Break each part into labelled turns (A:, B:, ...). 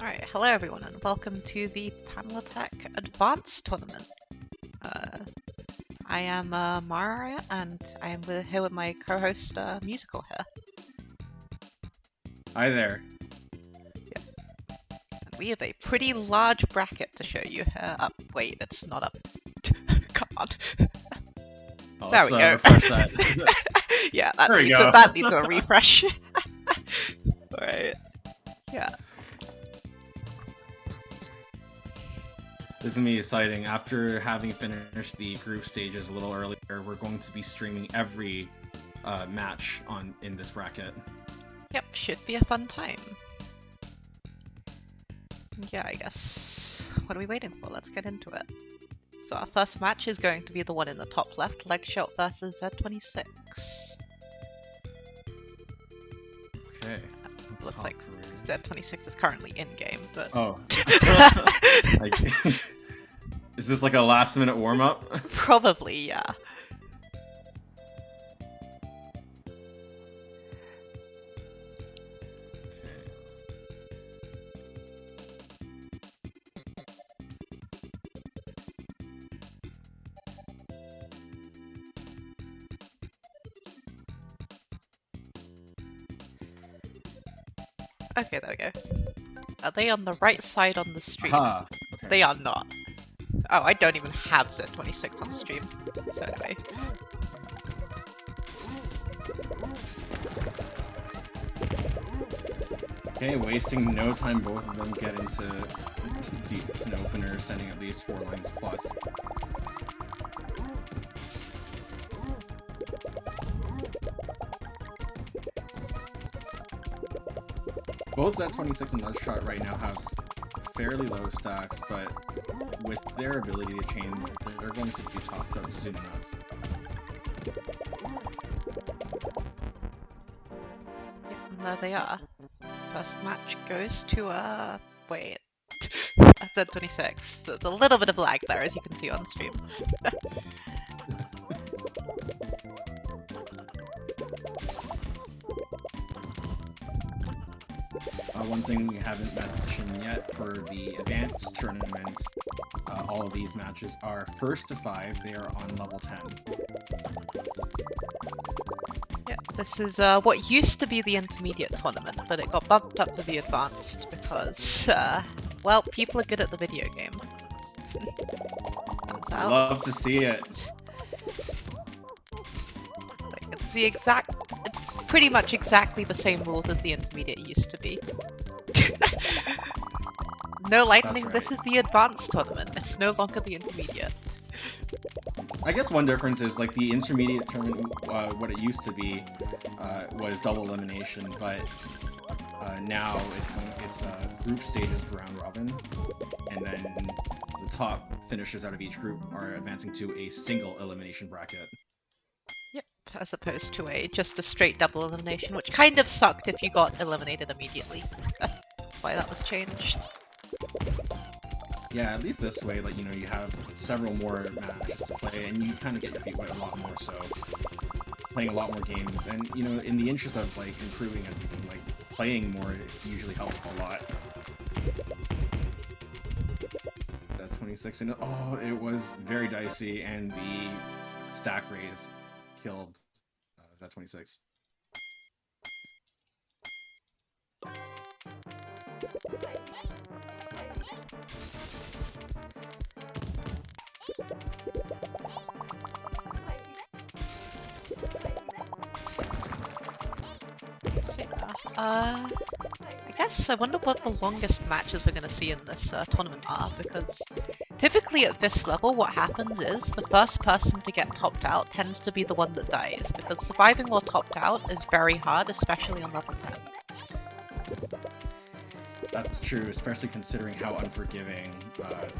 A: Alright, hello everyone and welcome to the Panel Attack Advanced Tournament. I am Maria and I am here with my co-host Musical here.
B: Hi there.
A: And we have a pretty large bracket to show you here. Wait, it's not up. Come on.
B: Oh,
A: There we go.
B: Refresh that.
A: Yeah,
B: There
A: that needs a refresh. Alright. Yeah.
B: This is going to be exciting. After having finished the group stages a little earlier, we're going to be streaming every match in this bracket.
A: Yep, should be a fun time. Yeah, I guess. What are we waiting for? Let's get into it. So our first match is going to be the one in the top left, Legshot versus Z26.
B: Okay.
A: Looks like Z26 is currently in-game, but...
B: Oh. Is this like a last-minute warm-up?
A: Probably, yeah. Okay, there we go. Are they on the right side on the stream?
B: Okay.
A: They are not. Oh, I don't even have Z26 on stream. So anyway.
B: Okay, wasting no time, both of them get into decent openers, sending at least 4 lines plus. Both Z26 and Legshot right now have fairly low stacks, but with their ability to chain, they're going to be topped up soon enough.
A: Yep, and there they are. First match goes to, wait. Z26. There's a little bit of lag there, as you can see on stream.
B: One thing we haven't mentioned yet for the advanced tournament, all of these matches are first to 5. They are on level 10.
A: Yeah, this is what used to be the intermediate tournament, but it got bumped up to the advanced because, well, people are good at the video game. Turns out.
B: Love to see it.
A: Like, it's pretty much exactly the same rules as the intermediate used to be. No lightning,
B: right.
A: This is the advanced tournament. It's no longer the intermediate.
B: I guess one difference is, like, the intermediate tournament, what it used to be, was double elimination, but now it's group stages for round robin, and then the top finishers out of each group are advancing to a single elimination bracket.
A: Yep, as opposed to just a straight double elimination, which kind of sucked if you got eliminated immediately. That's why that was changed.
B: Yeah, at least this way, like, you know, you have several more matches to play, and you kind of get your feet wet a lot more, so playing a lot more games, and, you know, in the interest of, like, improving everything, like, playing more usually helps a lot. That's 26, and oh, it was very dicey, and the stack raise killed that 26.
A: So, I guess I wonder what the longest matches we're going to see in this tournament are, because typically at this level what happens is the first person to get topped out tends to be the one that dies, because surviving while topped out is very hard, especially on level 10.
B: That's true, especially considering how unforgiving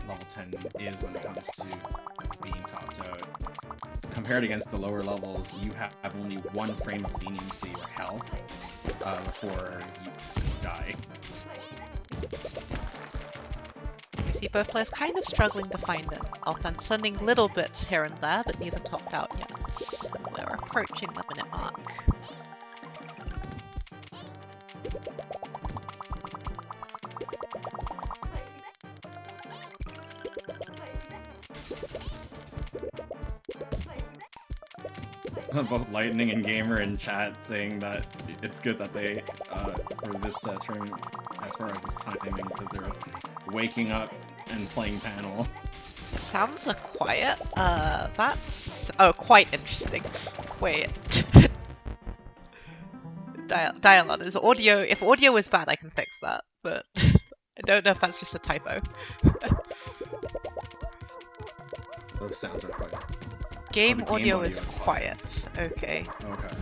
B: level 10 is when it comes to being topped out. Compared against the lower levels, you have only 1 frame of leniency or health before you die.
A: You see both players kind of struggling to find an offense, sending little bits here and there, but neither topped out yet. We're approaching the minute mark.
B: both Lightning and Gamer in chat saying that it's good that they, for this tournament, as far as its timing, because they're waking up and playing panel.
A: Sounds are quiet. That's quite interesting. Wait. Dialon is audio. If audio is bad, I can fix that, but I don't know if that's just a typo.
B: Those sounds are quiet.
A: Game
B: Oh,
A: audio is quiet. Okay.
B: Okay.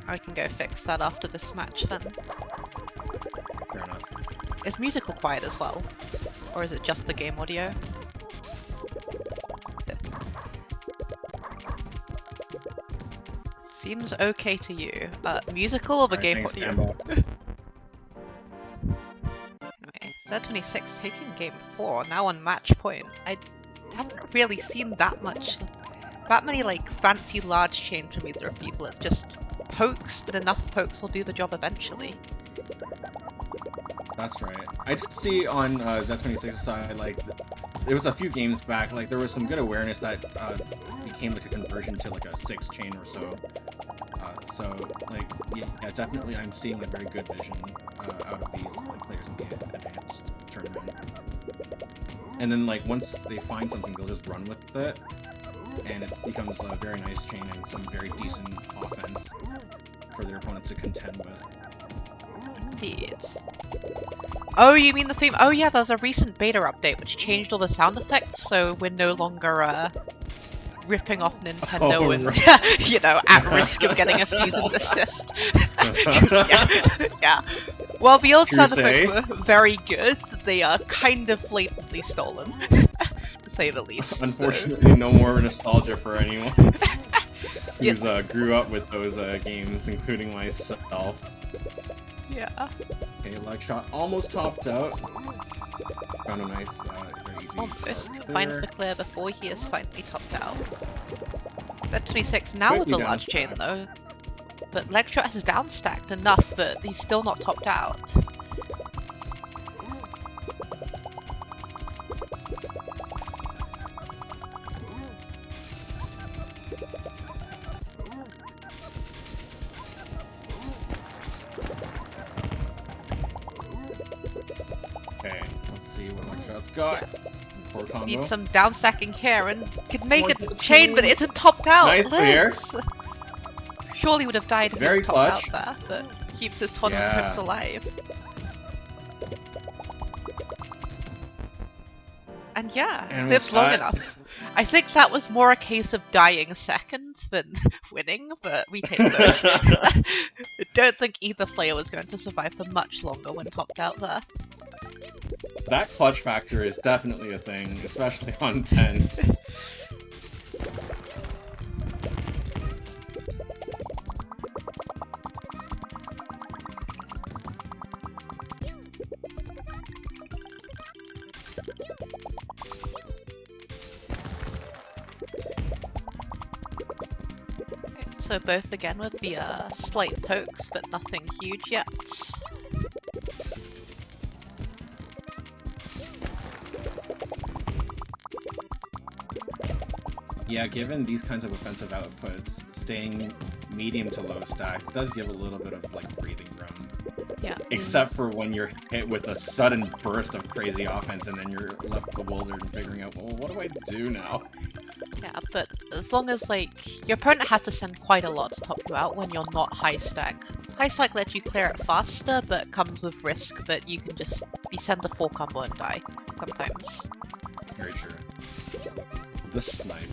A: I can go fix that after this match then.
B: Fair enough.
A: Is musical quiet as well? Or is it just the game audio? Seems okay to you. Musical or the game audio? Anyway, Z26 taking game 4, now on match point. I haven't really seen that many like fancy large chains from either of people. It's just pokes, but enough pokes will do the job eventually.
B: That's right. I did see on Z26's side, like, there was a few games back, like, there was some good awareness that became, like, a conversion to, like, a 6 chain or so. So, like, yeah, definitely I'm seeing a very good vision out of these like, players in the advanced tournament. And then, like, once they find something, they'll just run with it, and it becomes a very nice chain and some very decent offense for their opponents to contend with.
A: Indeed. Oh, you mean the theme? Oh yeah, there's a recent beta update which changed all the sound effects, so we're no longer ripping off Nintendo and, you know, at risk of getting a cease and desist. yeah. While the old sound effects were very good, they are kind of blatantly stolen, to say the least.
B: Unfortunately, no more nostalgia for anyone who's grew up with those games, including myself.
A: Yeah.
B: Okay, leg shot almost topped out. Found a nice, very easy.
A: Almost. Finds the clear before he is finally topped out. Z26 now with the large chain though. But leg shot has downstacked enough that he's still not topped out.
B: Okay, let's see what leg shot's got.
A: Yeah. Need some down stacking here and could make a chain, but it isn't topped out.
B: Nice clear.
A: Surely would have died if
B: Very
A: he was topped out there, but keeps his tournament hopes alive. And yeah, lives long enough. I think that was more a case of dying second than winning, but we take those. I don't think either player was going to survive for much longer when topped out there.
B: That clutch factor is definitely a thing, especially on 10.
A: So both again with the slight pokes, but nothing huge yet.
B: Yeah, given these kinds of offensive outputs, staying medium to low stack does give a little bit of like breathing room.
A: Yeah.
B: Except for when you're hit with a sudden burst of crazy offense and then you're left bewildered and figuring out, well, what do I do now?
A: Yeah, but as long as like your opponent has to send quite a lot to top you out when you're not high stack. High stack lets you clear it faster, but comes with risk that you can just be sent a 4 combo and die sometimes.
B: Very true. The snipe.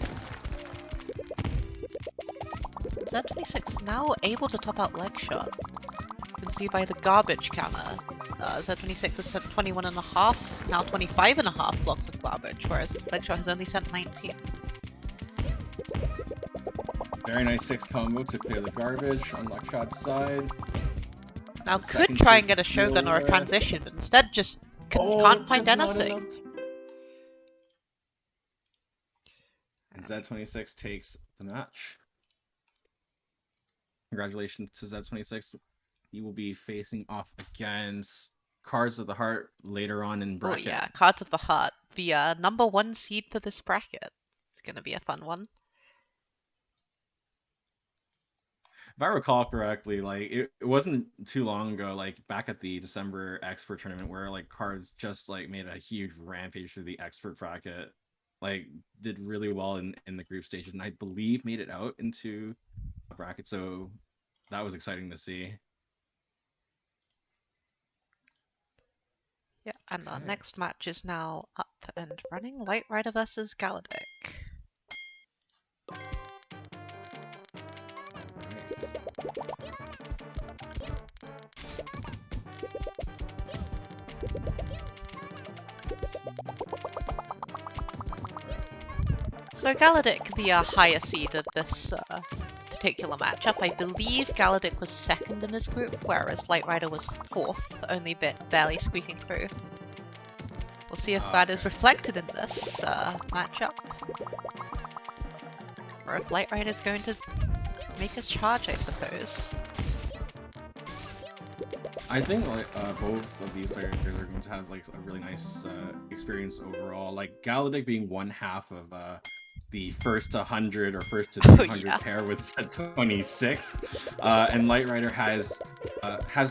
A: Z26 now able to top out leg shot. You can see by the garbage counter. Z26 has sent 21.5, now 25.5 blocks of garbage, whereas leg shot has only sent 19.
B: Very nice 6 combo to clear the garbage on leg shot's side.
A: Now could try and get a Shogun or a transition, but instead just can't find anything.
B: And Z26 takes the match. Congratulations to Z26. He will be facing off against Cards of the Heart later on in bracket.
A: Oh yeah, Cards of the Heart. The number 1 seed for this bracket. It's gonna be a fun one.
B: if I recall correctly, like it wasn't too long ago, like back at the December expert tournament, where like cards just like made a huge rampage through the expert bracket, like did really well in the group stages, and I believe made it out into a bracket. So that was exciting to see.
A: Yeah, and our
B: Okay.
A: next match is now up and running. Light Rider versus Galadic. So Galadic, the higher seed of this particular matchup, I believe Galadic was second in his group, whereas Light Rider was fourth, only barely squeaking through. We'll see if that is reflected in this matchup, or if Light Rider is going to make his charge, I suppose.
B: I think like both of these players are going to have like a really nice experience overall. Like Galadic being one half of the first to 100 or first to 200 pair with set 26, and Light Rider has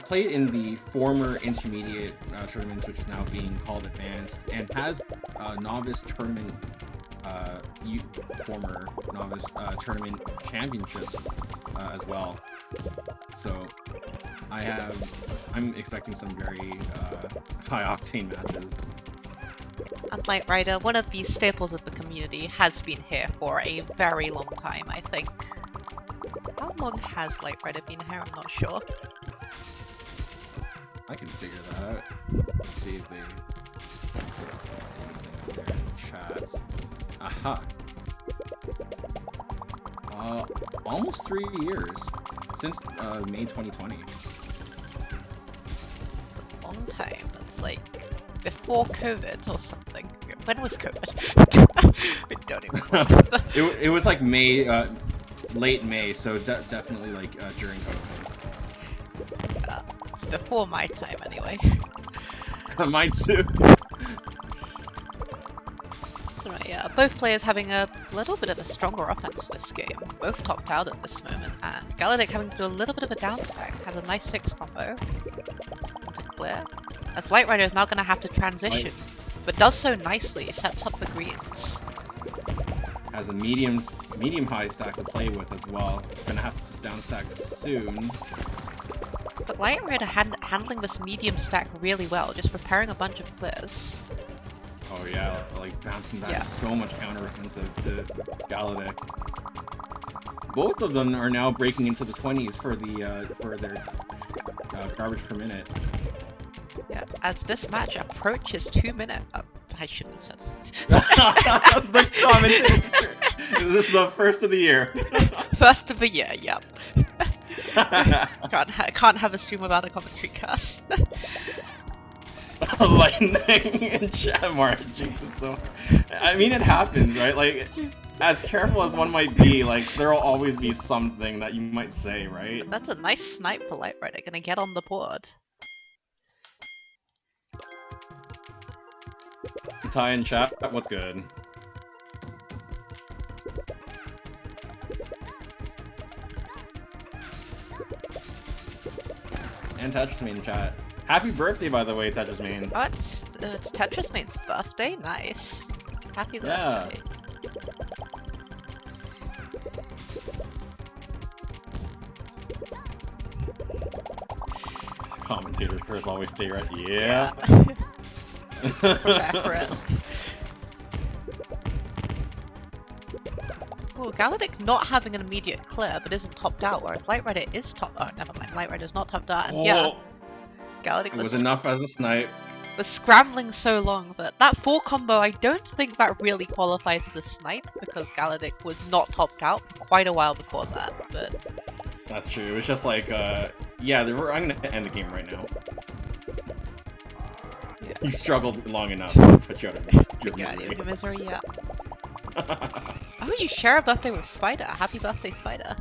B: played in the former intermediate tournaments, which is now being called advanced, and has novice tournament former novice tournament championships as well. So I'm expecting some very high octane matches.
A: And Light Rider, one of the staples of the community, has been here for a very long time, I think. How long has Light Rider been here? I'm not sure.
B: I can figure that out. Let's see if they put anything there in the chat. Aha! Almost 3 years. Since May 2020.
A: It's a long time. It's like before COVID or something. When was COVID? I don't even remember.
B: It was like May, late May, so definitely like during COVID.
A: It's before my time anyway.
B: Mine too.
A: So yeah, both players having a little bit of a stronger offense this game. Both topped out at this moment, and Galadic having to do a little bit of a down stack. Has a nice 6 combo to clear. As Light Rider is now going to have to transition, but does so nicely, sets up the greens.
B: Has a medium high stack to play with as well. Gonna have to down stack soon.
A: But Light Rider handling this medium stack really well, just preparing a bunch of clears.
B: Oh yeah, like bouncing back so much counter offensive to Galadic. Both of them are now breaking into the 20s for their garbage per minute.
A: Yeah, as this match approaches 2 minutes. I shouldn't have said this.
B: The commentators. This is the first of the year.
A: First of the year, yep. Can't have a stream without a commentary cast.
B: Lightning in chat, Mark. So, I mean, it happens, right? Like, as careful as one might be, like, there'll always be something that you might say, right?
A: But that's a nice snipe for Light Rider. Gonna get on the board.
B: Ty in chat, what's good? And Tetris Main in chat. Happy birthday, by the way, Tetris Main.
A: Oh, it's Tetris Main's birthday? Nice. Happy birthday.
B: Commentator curse always stay right. Yeah.
A: Prepare for it. Ooh, Galadic not having an immediate clear, but isn't topped out, whereas Light Rider is topped. Oh, never mind. Light Rider's not topped out, and yeah, Galadic
B: was enough as a snipe.
A: Was scrambling so long that 4 combo, I don't think that really qualifies as a snipe, because Galadic was not topped out for quite a while before that, but...
B: That's true. It was just like, yeah, I'm gonna end the game right now. Yeah. You struggled long enough to put you out of your misery.
A: Your misery, yeah. Oh, you share a birthday with Spider. Happy birthday, Spider.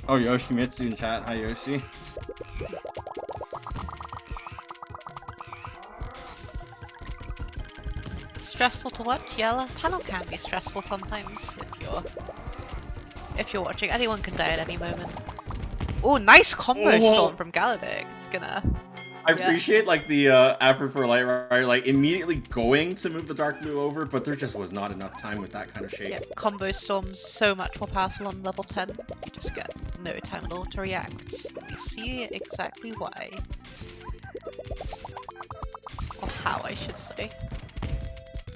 B: Oh, Yoshimitsu in chat. Hi, Yoshi.
A: Stressful to watch? Yeah, the panel can be stressful sometimes if you're if you're watching, anyone can die at any moment. Oh, nice combo storm from Galadic. It's gonna...
B: I appreciate like the effort for Light Rider, like immediately going to move the Dark Blue over, but there just was not enough time with that kind of shake.
A: Yeah, combo storm's so much more powerful on level 10. You just get no time at all to react. We see exactly why. Or how, I should say.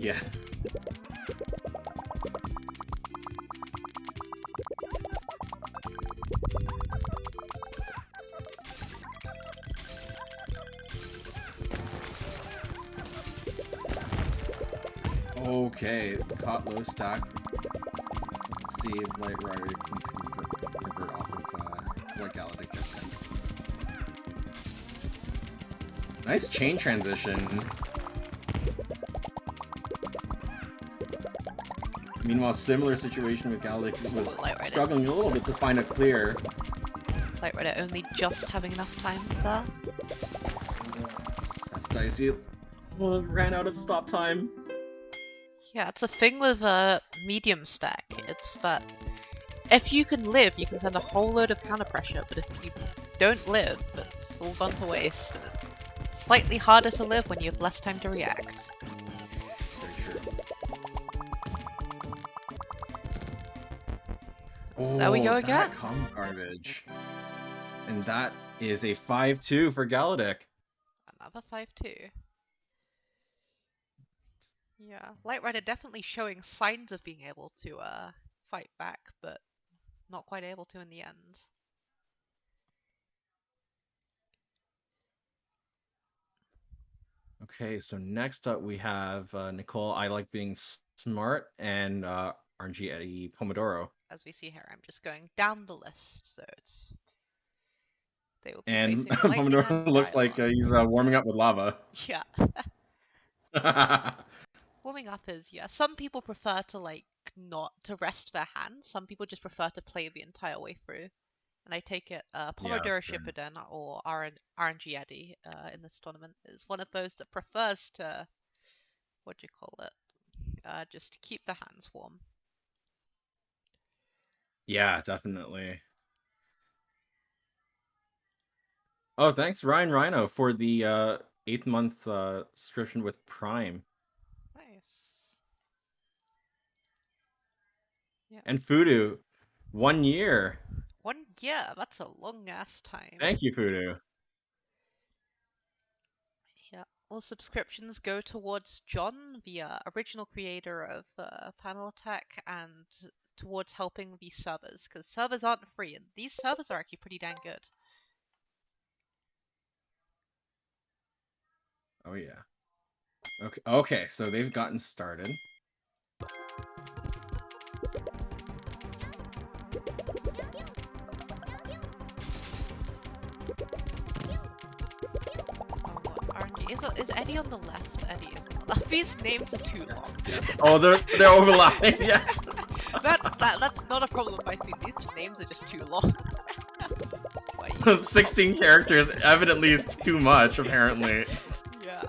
B: Yeah. Okay, caught low stack. Let's see if Light Rider can convert off of what Galadic just sent. Nice chain transition. Meanwhile, similar situation with Galadic was struggling a little bit to find a clear.
A: Light Rider only just having enough time there.
B: That's dicey. Well, ran out of stop time.
A: Yeah, it's a thing with a medium stack. It's that if you can live, you can send a whole load of counter pressure, but if you don't live, it's all gone to waste, and it's slightly harder to live when you have less time to react.
B: Very true. Oh,
A: there we go again.
B: Combo garbage. And that is a 5-2 for Galadic.
A: Another 5-2. Yeah, Light Rider definitely showing signs of being able to fight back, but not quite able to in the end.
B: Okay, so next up we have Nicole, I Like Being Smart, and RNG Eddie Pomodoro.
A: As we see here, I'm just going down the list, so it's... They will be
B: and
A: facing
B: Pomodoro looks like he's warming up with lava.
A: Yeah. Warming up is, yeah. Some people prefer to, like, not to rest their hands. Some people just prefer to play the entire way through. And I take it Pomodoro Shippuden or RNG Eddie in this tournament is one of those that prefers to, what do you call it, just keep the hands warm.
B: Yeah, definitely. Oh, thanks Ryan Rhino for the 8th month subscription with Prime.
A: Nice. Yeah.
B: And Fudu, 1 year.
A: 1 year? That's a long ass time.
B: Thank you, Fudu.
A: Yeah, all subscriptions go towards John, the original creator of Panel Attack, and towards helping the servers, because servers aren't free, and these servers are actually pretty dang good.
B: Oh yeah. Okay, so they've gotten started.
A: Is Eddie on the left? Eddie is on the left. These names are too long.
B: Oh, they're overlapping. Yeah.
A: That's not a problem I think. These names are just too long.
B: 16 characters evidently is too much, apparently.
A: Yeah.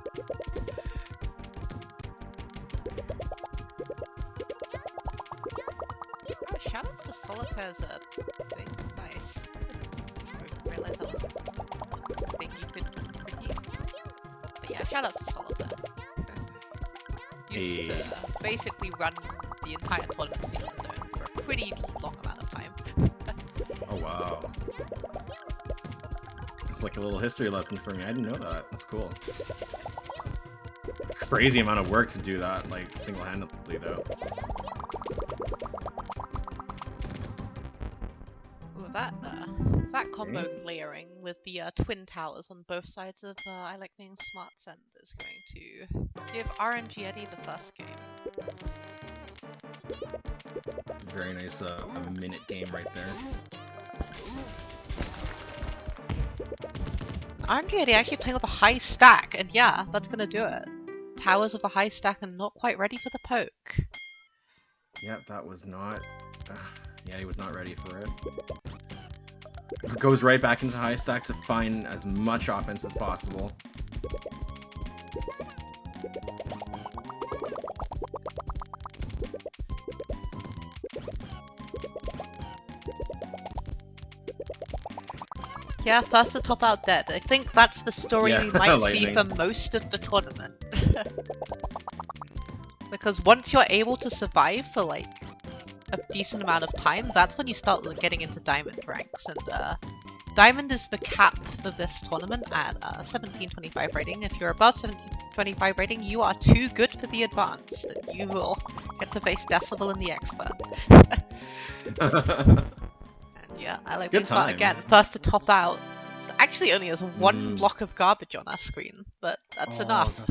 A: Oh, shoutouts to Solitaire's thing. Nice. I realized that was a thing you could critique. But yeah, shoutouts to Solitaire. Used to basically run the entire tournament scene on his own for a pretty long amount of time.
B: Oh wow. It's like a little history lesson for me. I didn't know that. That's cool. Crazy amount of work to do that, like, single-handedly, though.
A: Ooh, that combo layering with the twin towers on both sides of I Like Being Smart Send is going to give RNG Eddie the first game.
B: Very nice minute game right there.
A: RNG Eddie actually playing with a high stack, and yeah, that's gonna do it. Towers with a high stack and not quite ready for the poke.
B: Yep, that was not... yeah, he was not ready for it. Goes right back into high stack to find as much offense as possible.
A: Yeah, first to top out dead. I think that's the story
B: Yeah,
A: we might see
B: lightning.
A: for most of the tournament. Because once you're able to survive for like a decent amount of time, that's when you start getting into diamond ranks. And diamond is the cap for this tournament at 1725 rating. If you're above 1725 rating, you are too good for the advanced, and you will get to face Decibel and the expert. And yeah, I like
B: Good
A: being smart
B: time.
A: again. First to top out. It's actually only has one block of garbage on our screen, but that's enough.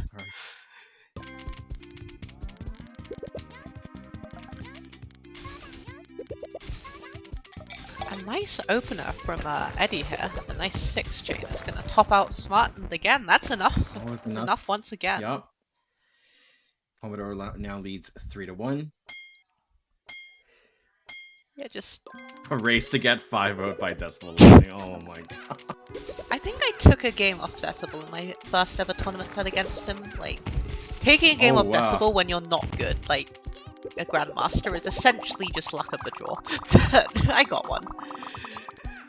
A: A nice opener from Eddie here. A nice 6 chain is going to top out smart, and again, that's enough.
B: Oh, it's
A: enough once again.
B: Yep. Pomodoro now leads 3-1.
A: Yeah, just
B: A race to get 5-0'd by Decibel. Oh my god.
A: I think I took a game off Decibel in my first ever tournament set against him. Like, taking a game off Decibel when you're not good, like a Grandmaster, is essentially just luck of the draw. But I got one.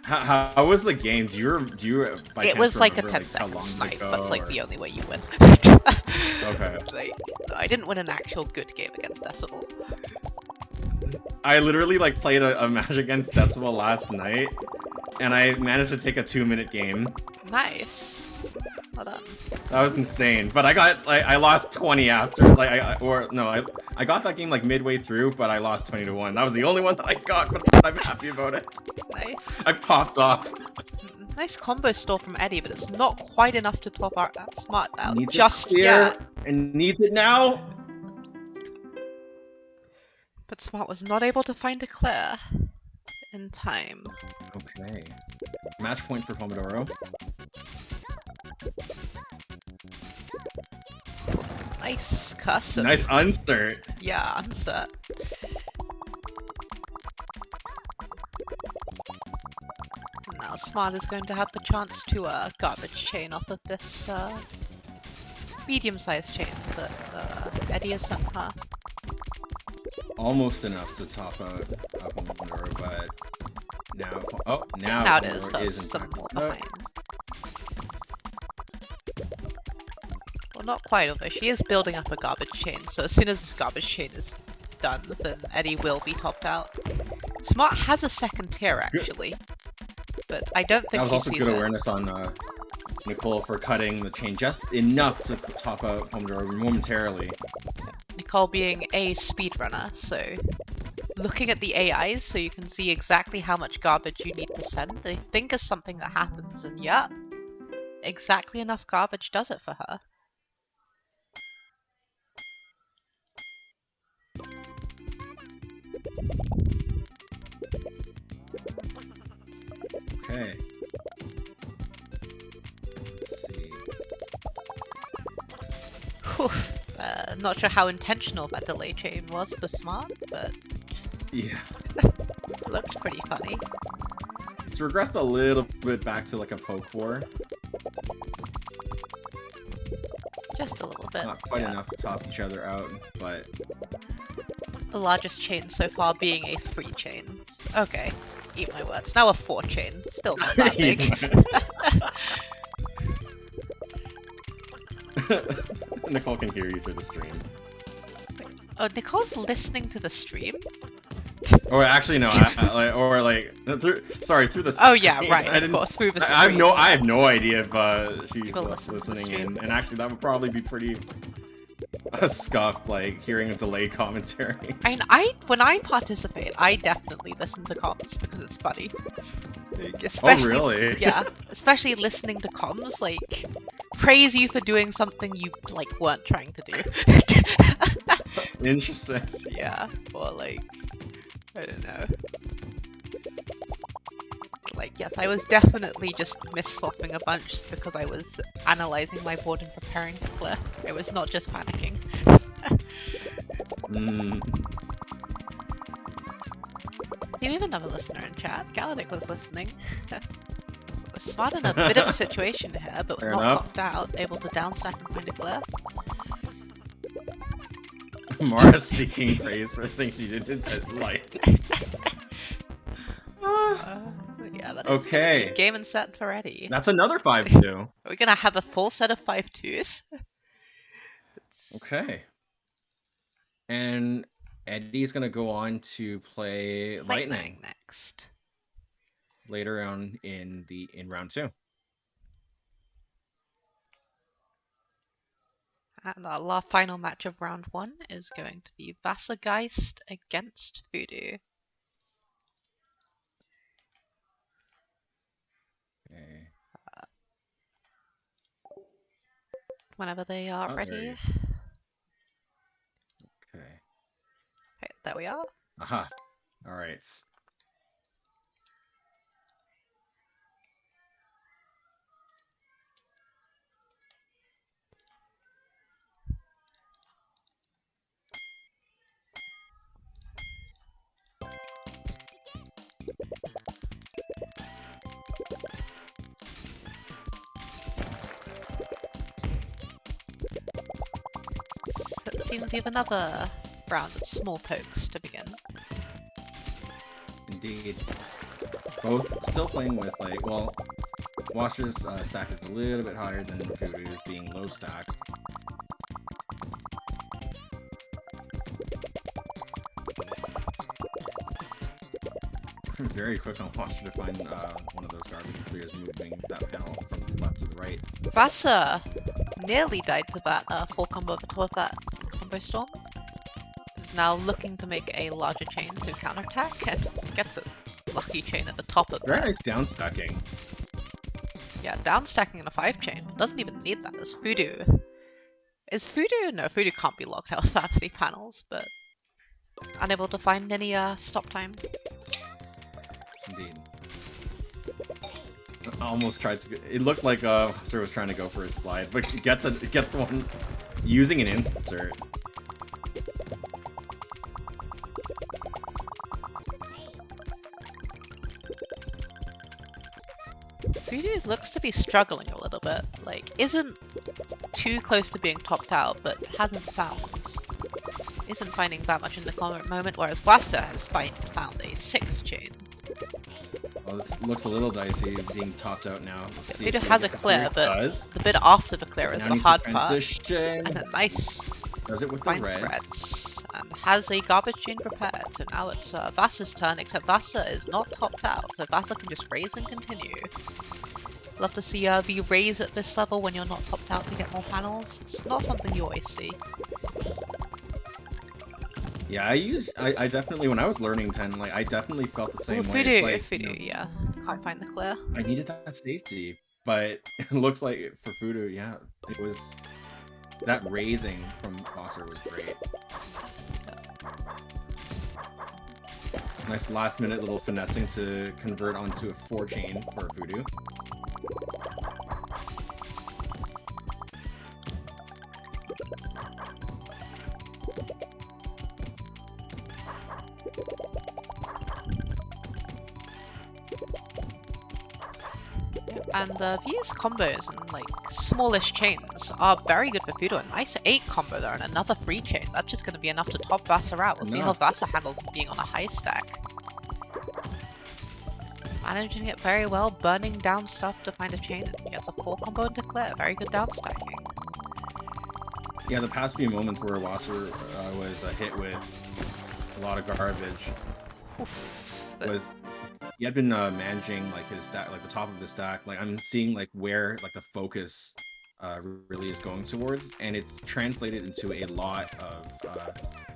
B: How was the game? Do you by
A: It
B: chance
A: was like a
B: remember,
A: 10-second snipe. That's like the only way you win.
B: Okay.
A: Like, I didn't win an actual good game against Decibel.
B: I literally like played a match against Decibel last night, and I managed to take a 2-minute game.
A: Nice. Well done.
B: That was insane. But I got like I lost 20 after. Like I got that game like midway through, but I lost 20-1. That was the only one that I got, but I'm happy about it.
A: Nice.
B: I popped off.
A: Nice combo store from Eddie, but it's not quite enough to top out smart out
B: Needs
A: just
B: it clear
A: yet.
B: And needs it now.
A: But Smart was not able to find a clear in time.
B: Okay. Match point for Pomodoro.
A: Nice custom.
B: Nice unsert.
A: Yeah, unsert. Now Smart is going to have the chance to garbage chain off of this medium-sized chain that Eddie has sent her.
B: Almost enough to top out Pomodoro, but now
A: Now it is.
B: Pomodoro
A: That's
B: in
A: some
B: fact
A: more
B: caught up.
A: behind. Well, not quite, although she is building up a garbage chain, so as soon as this garbage chain is done, then Eddie will be topped out. Smart has a second tier, actually, but I don't think
B: That was
A: he
B: also
A: sees
B: good
A: it.
B: awareness on Nicole for cutting the chain just enough to top out Pomodoro momentarily.
A: Nicole being a speedrunner, so looking at the AIs so you can see exactly how much garbage you need to send, I think is something that happens, and yeah, exactly enough garbage does it for her.
B: Okay. Let's see.
A: Whew. Not sure how intentional that delay chain was for Smart, but
B: Yeah.
A: looked pretty funny.
B: It's regressed a little bit back to like a poke war.
A: Just a little bit.
B: Not quite
A: yeah.
B: enough to top each other out, but
A: The largest chain so far being a 3 chains. Okay, eat my words. Now a 4 chain. Still not that big.
B: Nicole can hear you through the stream.
A: Oh, Nicole's listening to the stream?
B: Or actually, no, through the stream.
A: Oh yeah, right, of course, through the stream.
B: I have no idea if she's
A: Will listen to the
B: listening
A: stream.
B: in, and actually that would probably be pretty scuffed, like hearing a delay commentary.
A: I mean, when I participate, I definitely listen to comms because it's funny. Like, especially,
B: Oh really?
A: Yeah, especially listening to comms, like, praise you for doing something you, like, weren't trying to do.
B: Interesting.
A: Yeah, or like, I don't know. Like, yes, I was definitely just miss-swapping a bunch just because I was analysing my board and preparing to flip. I was not just panicking. See, we have another listener in chat. Galadic was listening. Was Smart in a bit of a situation here, but
B: Fair
A: not
B: enough.
A: topped out, able to downstack and find a clear.
B: Mara's seeking praise for things she didn't like.
A: Yeah, that is gonna
B: Okay.
A: be game and set for Eddie.
B: That's another 5-2.
A: We're gonna have a full set of 5-2s.
B: Okay. And Eddie's gonna go on to play Lightning
A: next.
B: later on in round 2.
A: And our final match of round 1 is going to be Wassergeist against Voodoo.
B: Okay.
A: Whenever they are ready.
B: Okay.
A: Okay, there we are.
B: Aha. All right.
A: So it seems we have another round of small pokes to begin.
B: Indeed. Both still playing with, like, well, Wasser's stack is a little bit higher than Voodoo's, being low stack. Very quick on Wasser to find one of those garbage clears, moving that panel from the left to the right.
A: Wasser nearly died to that 4 combo over top of that combo storm. Is now looking to make a larger chain to counterattack and gets a lucky chain at the top of
B: Very
A: that.
B: nice down stacking.
A: Yeah, down stacking in a 5 chain. Doesn't even need that as Voodoo. Is Voodoo? No, Voodoo can't be locked out of that many panels, but unable to find any stop time.
B: Indeed. I almost tried to. It looked like Wasser was trying to go for a slide, but it gets one using an insert.
A: Voodoo looks to be struggling a little bit. Like, isn't too close to being topped out, but isn't finding that much in the current moment, whereas Wasser has found a 6 chain.
B: Well, this looks a little dicey, being topped out now.
A: Yeah, Voodoo has a clear, but
B: does.
A: the bit after the clear is
B: Now
A: the
B: needs
A: hard
B: to
A: part.
B: transition.
A: And a nice
B: Does it with the
A: finds the
B: reds.
A: reds. And has a garbage chain prepared, so now it's Wasser's turn, except Wasser is not topped out, so Wasser can just raise and continue. Love to see the raise at this level when you're not topped out to get more panels. It's not something you always see.
B: Yeah, I definitely, when I was learning 10, like, I definitely felt the same way.
A: Voodoo,
B: It's like,
A: Voodoo, yeah. Can't find the clear.
B: I needed that safety, but it looks like for Voodoo, yeah, it was, that raising from Wasser was great. Nice last minute little finessing to convert onto a 4 chain for Voodoo.
A: And these combos and like smallish chains are very good for Voodoo. A nice 8 combo there and another 3 chain. That's just going to be enough to top Wasser out. We'll see how Wasser handles being on a high stack. He's managing it very well, burning down stuff to find a chain, and gets a 4 combo into clear. Very good down stacking.
B: Yeah, the past few moments where Wasser was hit with a lot of garbage was, he had been managing like his stack, like the top of his stack. Like, I'm seeing like where like the focus really is going towards, and it's translated into a lot of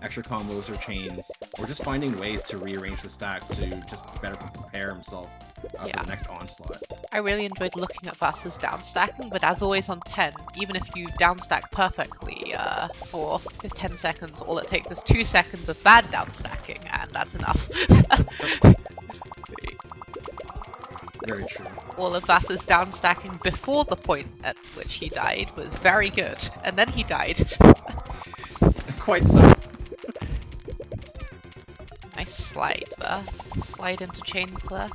B: extra combos or chains, or just finding ways to rearrange the stack to just better prepare himself for the next onslaught.
A: I really enjoyed looking at Wasser's down stacking, but as always on 10, even if you down stack perfectly for 10 seconds, all it takes is 2 seconds of bad down stacking, and that's enough.
B: Very true.
A: All of Wasser's down stacking before the point at which he died was very good, and then he died.
B: Quite so.
A: Nice slide there. Slide into chain clear.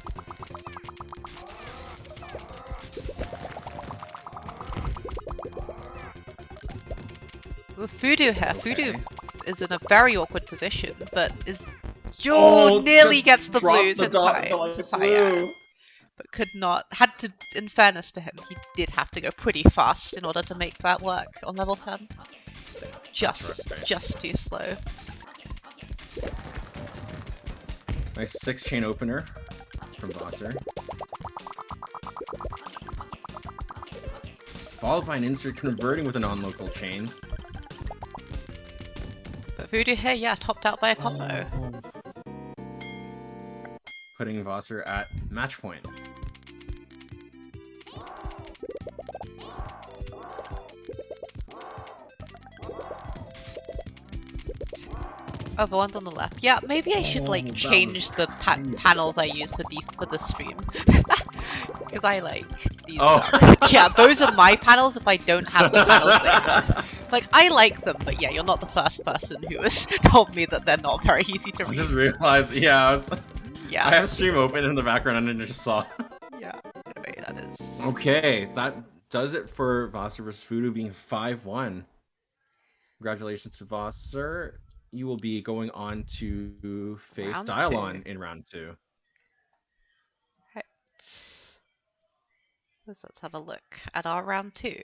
A: With Voodoo here, Voodoo is in a very awkward position, but is nearly gets the blues in time to Cyan. but could not. Had to, in fairness to him, he did have to go pretty fast in order to make that work on level 10. Just too slow.
B: Nice 6-chain opener from Bosser. Followed by an insert converting with a non-local chain.
A: But Voodoo here, yeah, topped out by a combo.
B: Putting Vosser at match point.
A: Oh, the ones on the left. Yeah, maybe I should like change the panels I use for the stream. Because I like these. Yeah, those are my panels if I don't have the panels later. Like, I like them, but yeah, you're not the first person who has told me that they're not very easy to read.
B: I just realized, yeah,
A: yeah.
B: I have stream open in the background and I just saw.
A: Yeah, anyway, that is...
B: Okay, that does it for Vosser vs. Voodoo being 5-1. Congratulations to Vosser. You will be going on to face Dialon in round 2.
A: Right. Let's have a look at our round 2.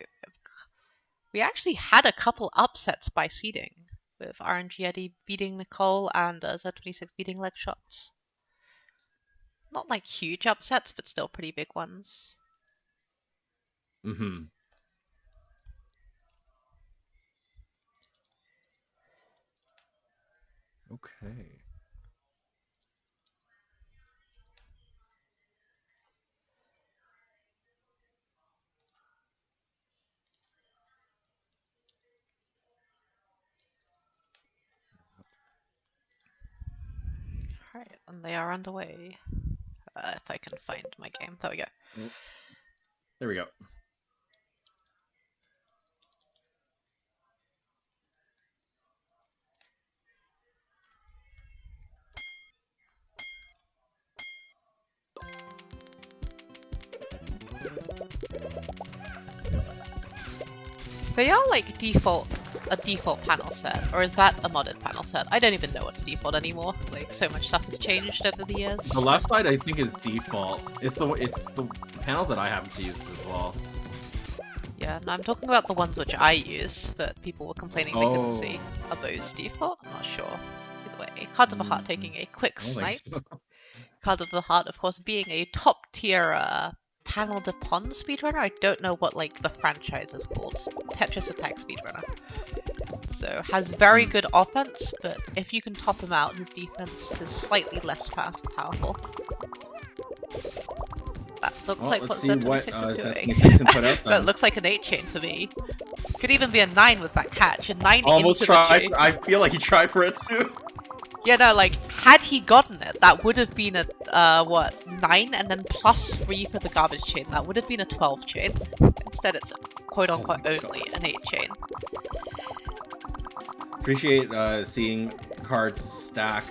A: We actually had a couple upsets by seeding, with RNG Eddie beating Nicole and Z26 beating Leg Shots. Not like huge upsets, but still pretty big ones.
B: Mm-hmm. Okay.
A: Alright, and they are underway. If I can find my game. There we go.
B: There we go.
A: They are like a default panel set, or is that a modded panel set? I don't even know what's default anymore. Like, so much stuff has changed over the years.
B: The left side, I think, is default. It's the panels that I happen to use as well.
A: Yeah, no, I'm talking about the ones which I use that people were complaining they couldn't see. Are those default? I'm not sure. Either way, Cards of the Heart taking a quick snipe. So. Cards of the Heart, of course, being a top tier Panel de Pon speedrunner. I don't know what like the franchise is called. Tetris Attack speedrunner. So has very good offense, but if you can top him out, his defense is slightly less powerful. That looks like what Z26 is doing. That looks like an 8-chain to me. Could even be a 9 with that catch. A 9
B: almost tried. I feel like he tried for it too.
A: Yeah, no, like, had he gotten it, that would have been a, what, 9 and then plus 3 for the garbage chain. That would have been a 12 chain. Instead, it's quote-unquote only an 8 chain.
B: Appreciate seeing cards stack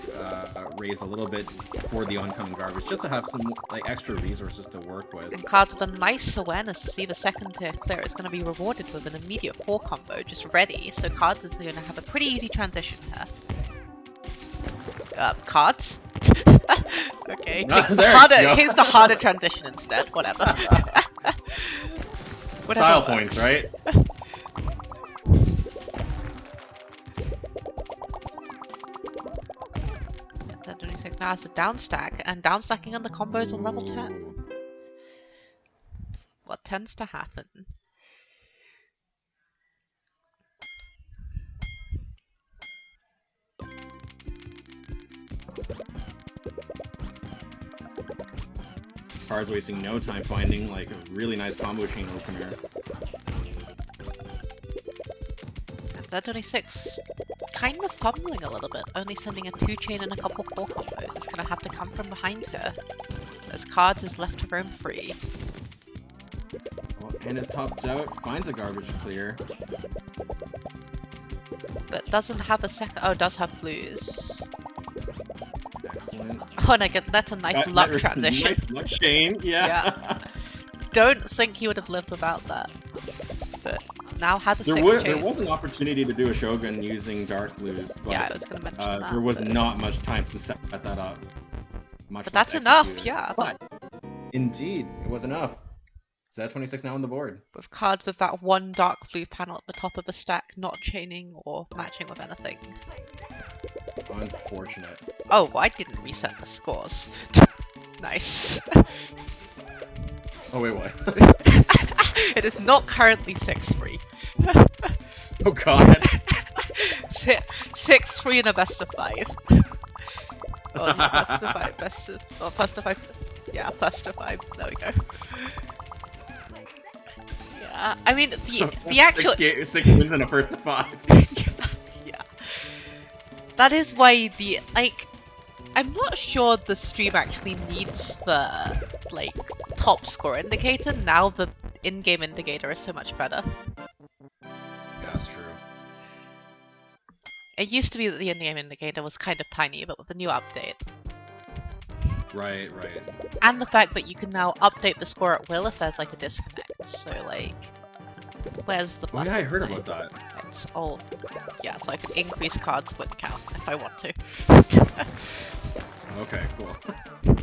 B: raise a little bit for the oncoming garbage, just to have some like extra resources to work with.
A: And cards with a nice awareness to see the second tier clear is going to be rewarded with an immediate 4 combo, just ready, so cards is going to have a pretty easy transition here. Cards? Okay, takes the harder transition instead, whatever.
B: Style points, right?
A: Z26 now has a downstack, and downstacking on the combos on level 10. What tends to happen.
B: Cards wasting no time finding like a really nice combo chain opener.
A: And Z26 kind of fumbling a little bit, only sending a 2-chain and a couple 4 combos. It's gonna have to come from behind her, as cards is left to roam free.
B: Well, and is topped out, finds a garbage clear.
A: But doesn't have a second. Oh, does have blues.
B: Excellent.
A: Oh, and again, that's a nice luck transition.
B: Nice luck chain, yeah.
A: Don't think he would have lived without that. But now has a 6 chain.
B: There was an opportunity to do a Shogun using dark blues, but
A: yeah, I was going to mention that.
B: There was not much time to set that up.
A: But that's enough, yeah.
B: But Indeed, it was enough. Z26 now on the board.
A: With cards with that one dark blue panel at the top of the stack not chaining or matching with anything.
B: Unfortunate.
A: Oh, I didn't reset the scores. Nice.
B: Oh wait, what?
A: It is not currently 6-3.
B: Oh god.
A: 6-3 in a best of 5. Oh, best of 5, first of 5. Yeah, first of 5. There we go. Yeah, I mean the actual
B: 6 wins in a first to 5.
A: yeah. That is why I'm not sure the stream actually needs the top score indicator. Now the in-game indicator is so much better.
B: Yeah, that's true.
A: It used to be that the in-game indicator was kind of tiny, but with the new update.
B: Right.
A: And the fact that you can now update the score at will if there's a disconnect. So where's the button?
B: Oh yeah, I heard about that.
A: Yeah, so I can increase card split count if I want to.
B: Okay, cool. I'm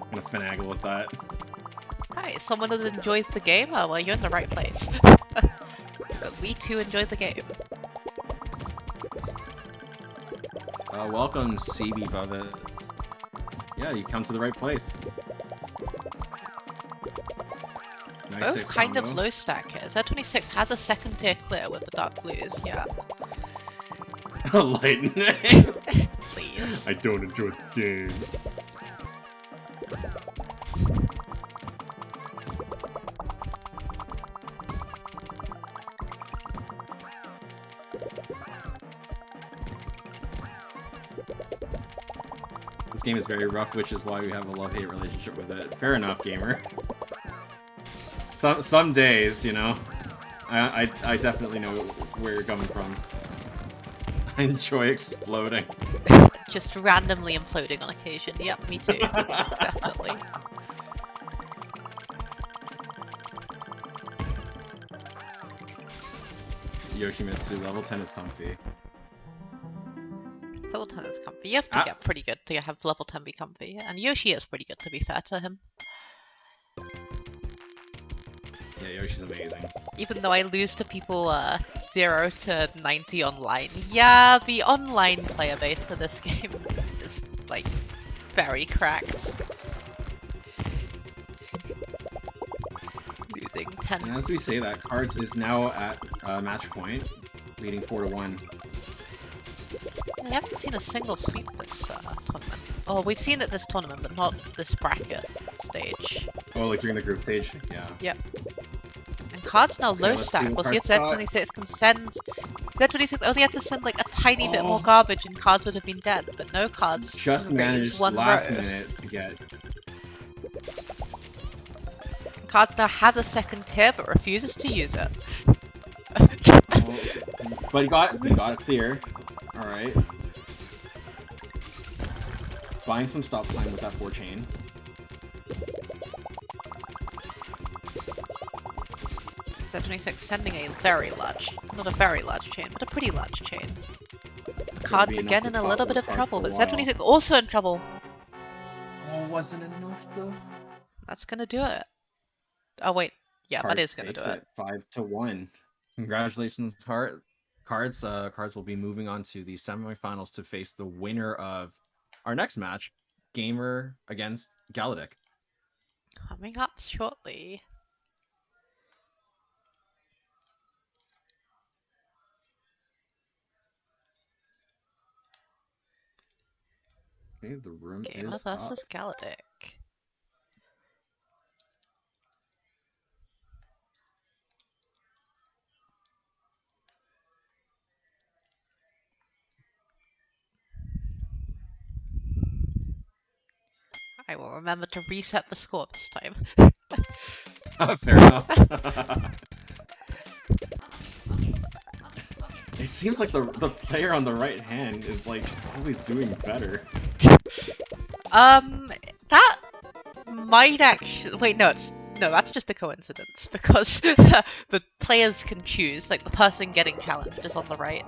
B: gonna finagle with that.
A: Hi, someone that enjoys the game? Oh, well, you're in the right place. But we too enjoy the game.
B: Welcome, CB Bubbles. Yeah, you come to the right place. Nice
A: Both
B: 6
A: kind
B: combo.
A: of low stack here. Z26 has a second tier clear with the dark blues, yeah.
B: Lightning.
A: Please.
B: I don't enjoy the game. This game is very rough, which is why we have a love-hate relationship with it. Fair enough, gamer. Some days, you know, I definitely know where you're coming from. I enjoy exploding.
A: Just randomly imploding on occasion. Yep, me too. Definitely.
B: Yoshimitsu, level 10 is comfy.
A: Level 10 is comfy. You have to get pretty good to have level 10 be comfy. And Yoshi is pretty good, to be fair to him.
B: Yeah, Yoshi's amazing.
A: Even though I lose to people 0 to 90 online. Yeah, the online player base for this game is, very cracked. Losing 10.
B: And as we say that, Cards is now at match point, leading 4-1.
A: I haven't seen a single sweep this tournament. Oh, we've seen it this tournament, but not this bracket stage.
B: Oh, like during the group stage? Yeah.
A: Yep. And Card's now low
B: let's see
A: stack.
B: what
A: We'll see if
B: Card's
A: Z26 can send... Z26 only had to send a tiny bit more garbage and Cards would have been dead, but no Cards
B: Just
A: can raise
B: managed
A: one
B: last
A: row.
B: minute to get...
A: Cards now has a second tier, but refuses to use it.
B: But he got it clear. Alright. Buying some stop time with that 4 chain.
A: Z26 sending a very large, not a very large chain, but a pretty large chain. Cards again in a little bit of trouble, but Z26 also in trouble.
B: Oh, wasn't enough though.
A: That's gonna do it. Oh wait, yeah,
B: Cards
A: that is gonna do it.
B: 5-1. Congratulations, Cards. Cards will be moving on to the semifinals to face the winner of our next match, Gamer against Galadic.
A: Coming up shortly.
B: Okay, the room
A: Gamer
B: is
A: versus
B: up.
A: Galadic. I will remember to reset the score this time.
B: Fair enough. It seems like the player on the right hand is just always doing better.
A: That might actually... Wait, no, that's just a coincidence, because the players can choose, the person getting challenged is on the right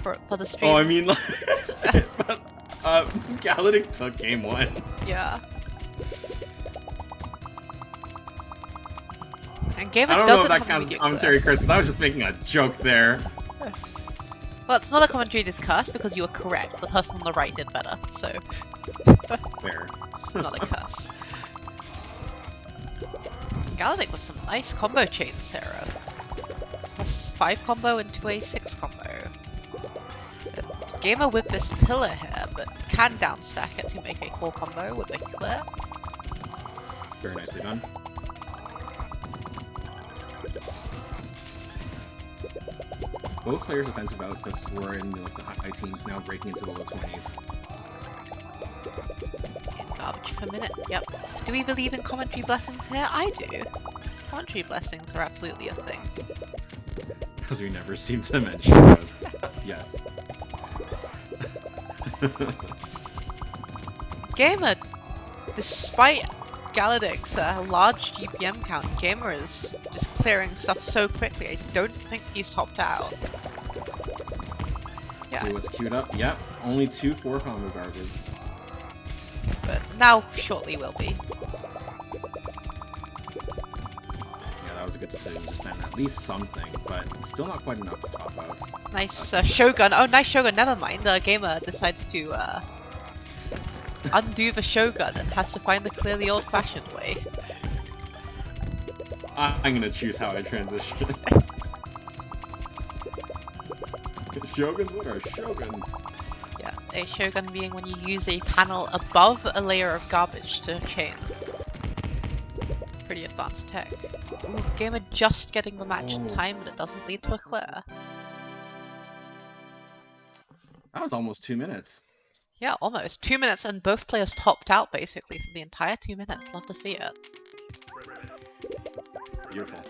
A: for the stream.
B: Oh, I mean, Galadic took game 1.
A: Yeah. And Gamer
B: I don't know if
A: doesn't
B: that
A: have
B: counts as
A: immediate
B: commentary,
A: clear.
B: Chris, because I was just making a joke there.
A: Well, it's not a commentary discuss because you were correct. The person on the right did better, so
B: Fair.
A: it's not a curse. Galadic with some nice combo chains here. +5 combo into a 6 combo. Gamer with this pillar here, but can downstack it to make a 4 combo with a clear.
B: Very nicely done. Both players' offensive outputs were in like the high teens, now breaking into the low 20s.
A: And garbage per minute, yep. Do we believe in commentary blessings here? I do. Commentary blessings are absolutely a thing.
B: As we never seem to mention those. Yes.
A: Gamer, despite Galadic's large GPM count, Gamer is just clearing stuff so quickly. I don't think he's topped out. Yeah,
B: See what's queued up? Yep, only 2 4 combo garbage.
A: but now shortly will be.
B: Yeah, that was a good decision to send at least something, but still not quite enough to top out.
A: Nice Shogun. Oh, nice Shogun. Never mind. Gamer decides to undo the Shogun and has to find the clearly old-fashioned way.
B: I'm gonna choose how I transition. Shoguns? What are Shoguns?
A: Yeah, a Shogun being when you use a panel above a layer of garbage to chain. Pretty advanced tech. Ooh, Gamer just getting the match in time, but it doesn't lead to a clear.
B: That was almost 2 minutes.
A: Yeah, almost. 2 minutes and both players topped out basically for the entire 2 minutes. Love to see it.
B: Beautiful.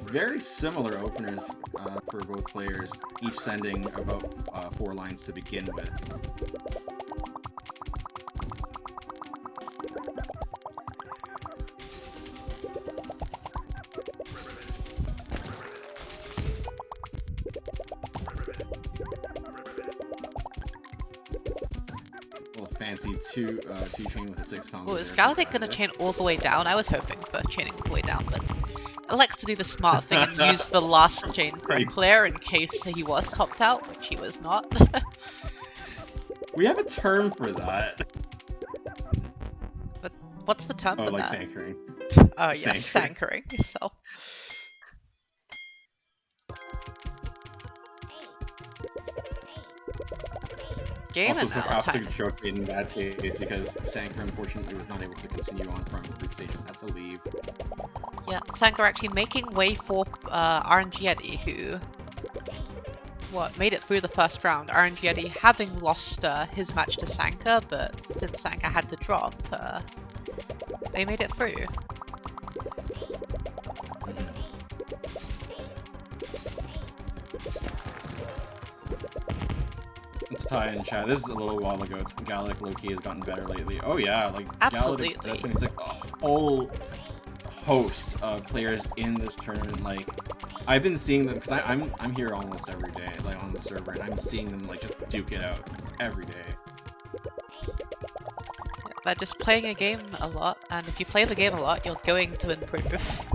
B: Very similar openers for both players, each sending about 4 lines to begin with. Fancy two chain with a 6 combo.
A: Oh, is Galadic gonna chain all the way down? I was hoping for chaining all the way down, but it likes to do the smart thing and use the last chain for a clear in case he was topped out, which he was not.
B: We have a term for that.
A: But what's the term
B: Oh,
A: for
B: like
A: that?
B: sankering.
A: Oh yes, sankering yourself. Game
B: Also,
A: and now
B: perhaps a
A: time.
B: joke in bad taste because Sanker unfortunately was not able to continue on from group stages. Had to leave.
A: Yeah, Sanker actually making way for RNG Eddie, who made it through the first round. RNG Eddie having lost his match to Sanker, but since Sanker had to drop, they made it through.
B: Let's tie in chat. This is a little while ago. Galadic low-key has gotten better lately. Oh yeah, like
A: Absolutely.
B: Galadic Z26, a whole host of players in this tournament. Like I've been seeing them because I'm here almost every day, like on the server, and I'm seeing them like just duke it out every day.
A: They're just playing a game a lot, and if you play the game a lot, you're going to improve.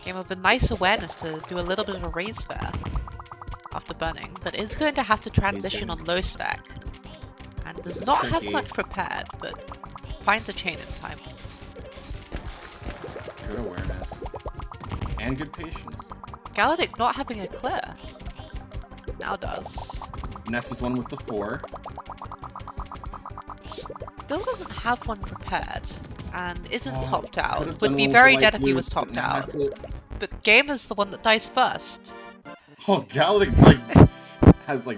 A: Game with a nice awareness to do a little bit of a raise there after burning, but is going to have to transition on low stack, and does not have much prepared, but finds a chain in time.
B: Good awareness and good patience.
A: Galadic not having a clear. Now does.
B: Ness is one with the 4.
A: Still doesn't have one prepared, and isn't topped
B: Could've
A: out.
B: done
A: Would be
B: a
A: very
B: little
A: dead if he
B: like
A: was
B: Luke,
A: topped
B: but
A: out.
B: that's it.
A: But Game is the one that dies first.
B: Oh, Galadic like has like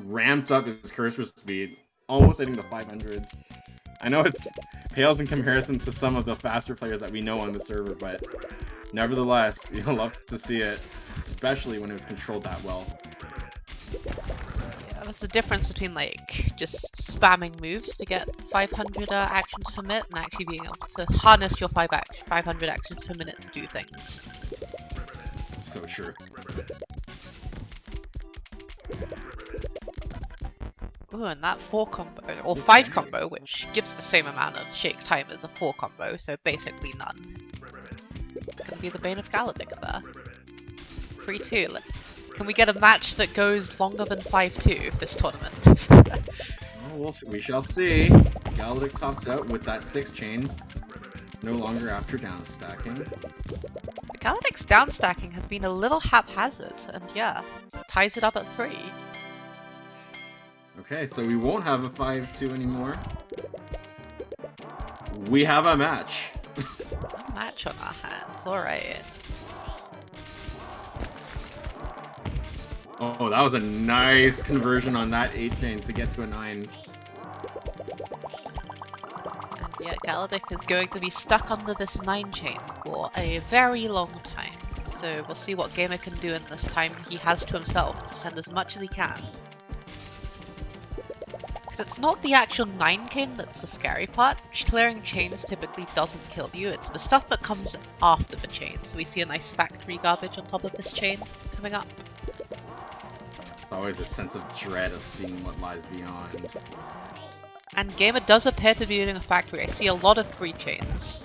B: ramped up his cursor speed, almost hitting the 500s. I know it's pales in comparison to some of the faster players that we know on the server, but nevertheless, you'll love to see it, especially when it's controlled that well.
A: Yeah, that's the difference between like just spamming moves to get 500 actions per minute and actually being able to harness your 500 actions per minute to do things.
B: So true.
A: Ooh, and that 4 combo, or 5 combo, which gives the same amount of shake time as a 4 combo, so basically none. It's gonna be the Bane of Galadic there. 3-2. Can we get a match that goes longer than 5-2 this tournament?
B: Oh, we shall see. Galadic topped out with that 6 chain. No longer after down stacking.
A: Galadic's down stacking has been a little haphazard, and yeah, ties it up at 3.
B: Okay, so we won't have a 5-2 anymore. We have a match.
A: A match on our hands, alright.
B: Oh, that was a nice conversion on that 8 chain to get to a 9.
A: And yeah, Galadic is going to be stuck under this 9 chain for a very long time. So we'll see what Gamer can do in this time he has to himself to send as much as he can. Because it's not the actual 9 chain that's the scary part. Clearing chains typically doesn't kill you, it's the stuff that comes after the chain. So we see a nice factory garbage on top of this chain coming up.
B: Always a sense of dread of seeing what lies beyond.
A: And Gamer does appear to be doing a factory. I see a lot of 3 chains.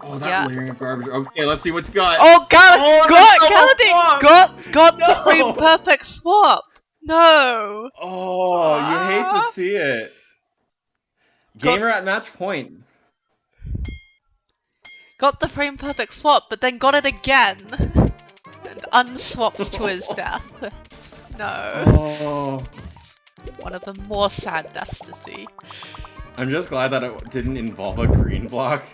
B: Oh, that layering of garbage. Okay, let's see what's got.
A: Oh,
B: Galadic
A: got the frame perfect swap! No!
B: Oh, you hate to see it. Gamer at match point.
A: Got the frame perfect swap, but then got it again. And unswaps to his death. No.
B: Oh.
A: One of the more sad deaths to see.
B: I'm just glad that it didn't involve a green block.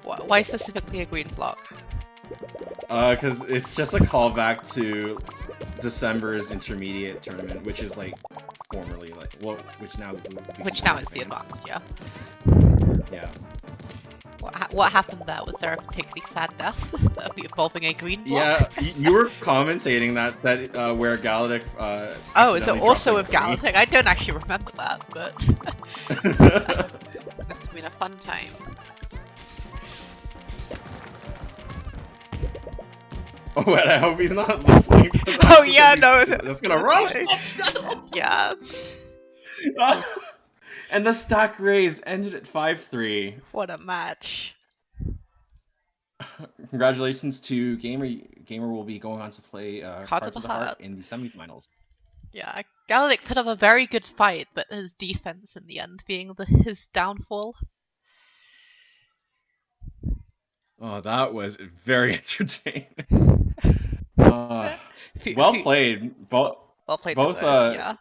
A: Why specifically a green block?
B: Because it's just a callback to December's intermediate tournament, which is like formerly like which now
A: is the advanced, yeah.
B: Yeah.
A: What happened there? Was there a particularly sad death involving a green block?
B: Yeah, you were commentating that where Galadic.
A: Oh, is it also with Galadic? I don't actually remember that, but must have been a fun time.
B: Oh, and I hope he's not listening to that.
A: Oh yeah, no,
B: that's gonna rush.
A: Yeah.
B: And the stack raise ended at 5-3.
A: What a match.
B: Congratulations to Gamer. Gamer will be going on to play
A: Cards of the Heart
B: in the semifinals.
A: Yeah, Galadic put up a very good fight, but his defense in the end being his downfall.
B: Oh, that was very entertaining. Well played. Well played. Both,
A: yeah.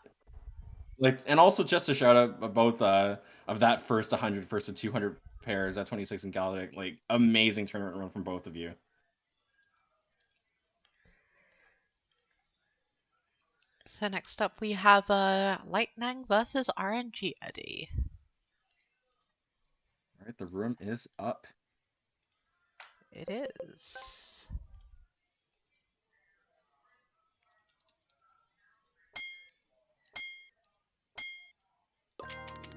B: Like, and also just a shout out both of that first 100, first to 200 pairs, that 26 in Galadic, like amazing tournament run from both of you.
A: So next up we have Lightning versus RNG Eddie.
B: All right, the room is up.
A: It is.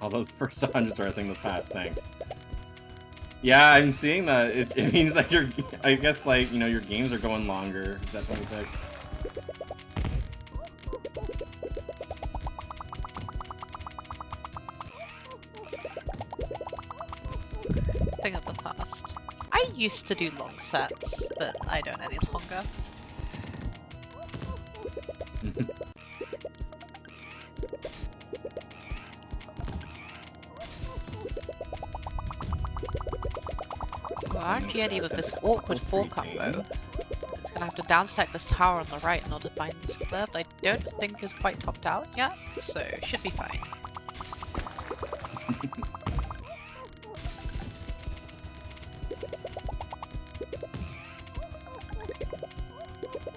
B: Although the first 100s are a thing of the past, thanks. Yeah, I'm seeing that. It means that your, I guess, like, you know, your games are going longer. Is that 26?
A: Thing of the past. I used to do long sets, but I don't any longer. RNG Eddie with this awkward 4 combo. It's gonna have to downstack this tower on the right in order to find this clear, but I don't think is quite topped out yet, so should be fine.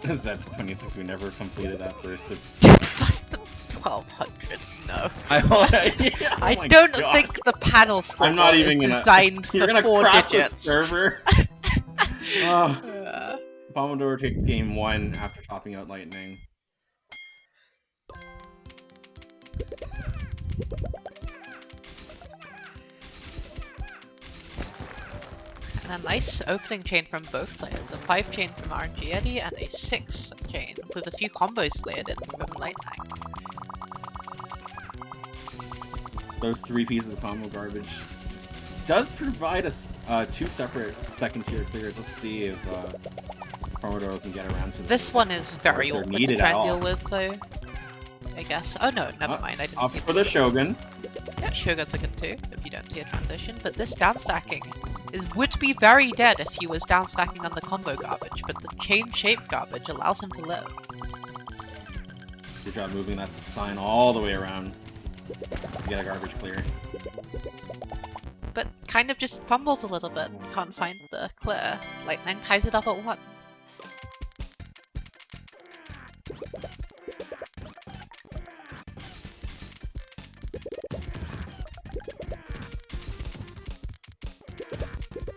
B: That's 26. We never completed that first.
A: 1200, no.
B: I
A: don't think the panel score
B: I'm not even
A: is designed for
B: You're gonna
A: 4
B: crash
A: digits.
B: the server. Pomodoro takes game 1 after topping out Lightning.
A: And a nice opening chain from both players. A 5 chain from RNG Eddie and a 6 chain with a few combos layered in from Lightning.
B: Those 3 pieces of combo garbage does provide us 2 separate second tier clears. Let's see if Pomodoro can get around to
A: this one is very
B: they're
A: awkward to
B: needed
A: try
B: at
A: and deal
B: all.
A: with, though. I guess. Oh no, never mind. I didn't
B: Up
A: see
B: for the Shogun.
A: Yeah, Shogun's a good too, if you don't see a transition. But this downstacking would be very dead if he was downstacking on the combo garbage, but the chain shape garbage allows him to live.
B: Good job moving that sign all the way around to get a garbage clear.
A: But kind of just fumbles a little bit, can't find the clear. Lightning ties it up at 1.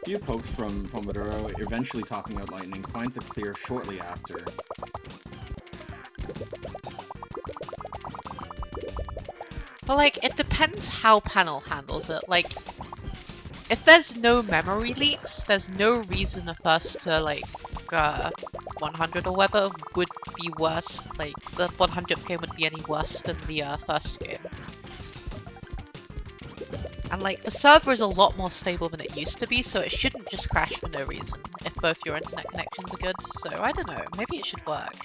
B: Few pokes from Pomodoro, eventually topping out Lightning, finds a clear shortly after.
A: But like, it depends how panel handles it. Like, if there's no memory leaks, there's no reason a first to like 100 or whatever would be worse. Like, the 100th game would be any worse than the first game. And like, the server is a lot more stable than it used to be, so it shouldn't just crash for no reason if both your internet connections are good. So I don't know, maybe it should work.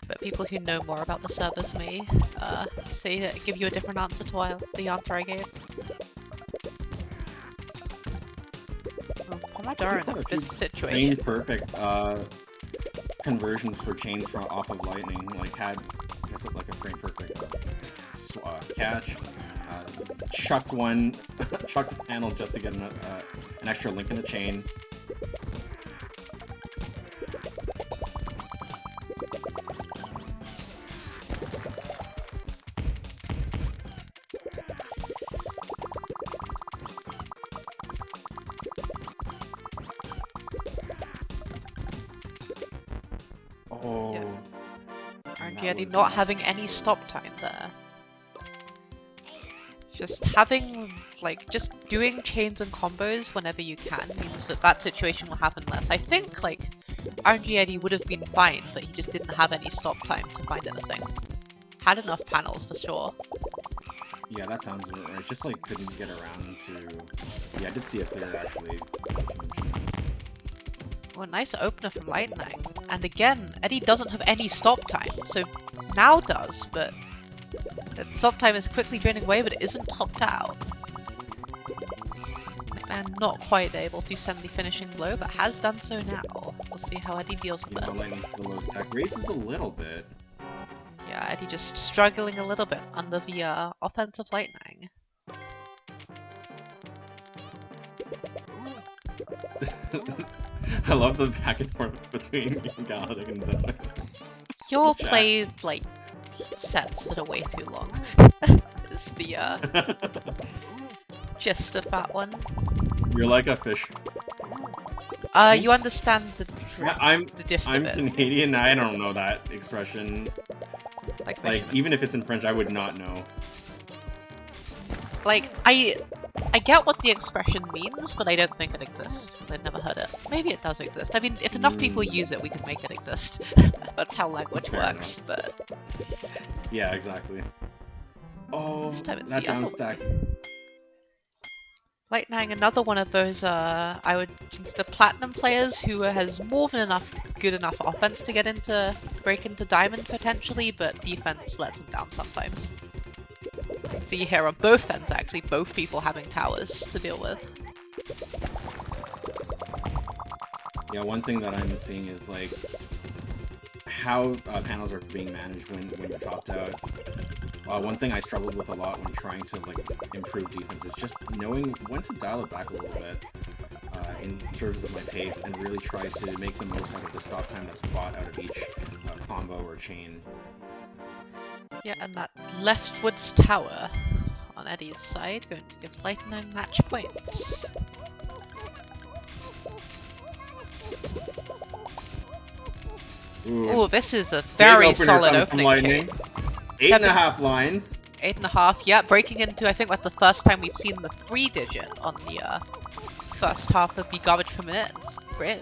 A: But people who know more about the servers may give you a different answer to the answer I gave. Oh, Pomodoro in this situation.
B: Perfect conversions for chains from off of Lightning, like had like a frame perfect catch, chucked one, chucked the panel just to get an extra link in the chain. Oh,
A: yeah. And not having any stop time there. Just having, like, just doing chains and combos whenever you can means that that situation will happen less. I think, like, RNG Eddie would have been fine, but he just didn't have any stop time to find anything. Had enough panels for sure.
B: Yeah, that sounds right. Just, like, couldn't get around to... Yeah, I did see a clear, actually.
A: Oh, a nice opener from Lightning. And again, Eddie doesn't have any stop time, so now does, but... That stop time is quickly draining away, but it isn't topped out. And not quite able to send the finishing blow, but has done so now. We'll see how Eddie deals with it.
B: Lightning's below stack races a little bit.
A: Yeah, Eddie just struggling a little bit under the offensive Lightning.
B: I love the back and forth between Galactic and Zetsu's.
A: You'll play, like, sets that are way too long. Is the gist of that one.
B: You're like a fish.
A: You understand the gist of it.
B: I'm Canadian, I don't know that expression. Like, even if it's in French, I would not know.
A: Like, I get what the expression means, but I don't think it exists, because I've never heard it. Maybe it does exist. I mean, if enough people use it, we can make it exist. That's how language works, but...
B: Yeah, exactly. Oh, that down stack.
A: Lightning, another one of those, I would consider platinum players who has more than good enough offense to break into diamond potentially, but defense lets him down sometimes. See here on both ends, actually, both people having towers to deal with.
B: Yeah, one thing that I'm seeing is, like, how panels are being managed when you're topped out. One thing I struggled with a lot when trying to, like, improve defense is just knowing when to dial it back a little bit in terms of my pace and really try to make the most out of the stop time that's bought out of each combo or chain.
A: Yeah, and that leftwards tower on Eddie's side going to give Lightning match points. Ooh, this is a very solid opening game.
B: 8.5 lines.
A: 8.5, yeah, breaking into, I think that's the first time we've seen the 3-digit on the first half of the garbage per minute. It's great.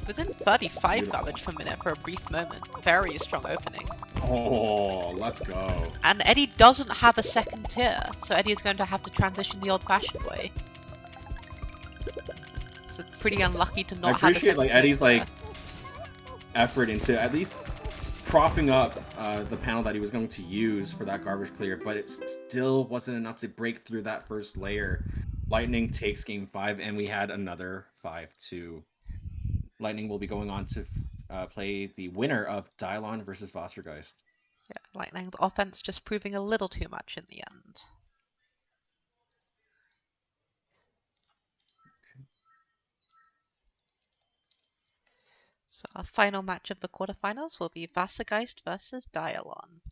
A: Within 35
B: Beautiful.
A: garbage per minute for a brief moment. Very strong opening.
B: Oh, let's go.
A: And Eddie doesn't have a second tier, so Eddie is going to have to transition the old-fashioned way. It's pretty unlucky to not have a second
B: like
A: tier
B: Eddie's
A: there.
B: like effort into at least propping up the panel that he was going to use for that garbage clear, but it still wasn't enough to break through that first layer. Lightning takes game 5, and we had another 5-2. Lightning will be going on to play the winner of Dylon versus Wassergeist.
A: Yeah, Lightning's offense just proving a little too much in the end. So our final match of the quarterfinals will be Wassergeist versus Dylon.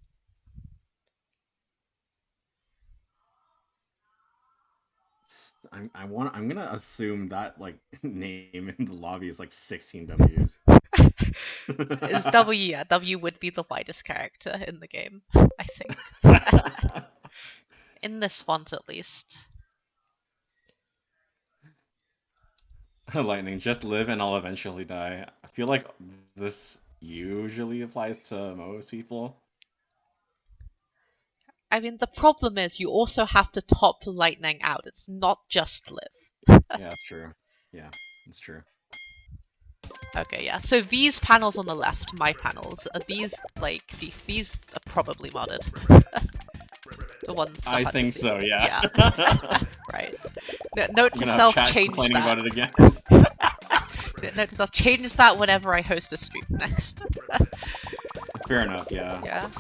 B: I'm gonna assume that like name in the lobby is like 16 W's.
A: It's W, yeah. W would be the widest character in the game, I think. In this font, at least.
B: Lightning, just live and I'll eventually die. I feel like this usually applies to most people.
A: I mean, the problem is you also have to top Lightning out. It's not just live.
B: Yeah, that's true. Yeah, that's true.
A: Okay, yeah. So these panels on the left, my panels, are these these are probably modded. The ones
B: I think so. Yeah.
A: Right. Note to
B: I'm gonna
A: self:
B: have chat
A: change
B: complaining
A: that.
B: about it again.
A: Note to self: change that whenever I host a stream next.
B: Fair enough. Yeah.
A: Yeah.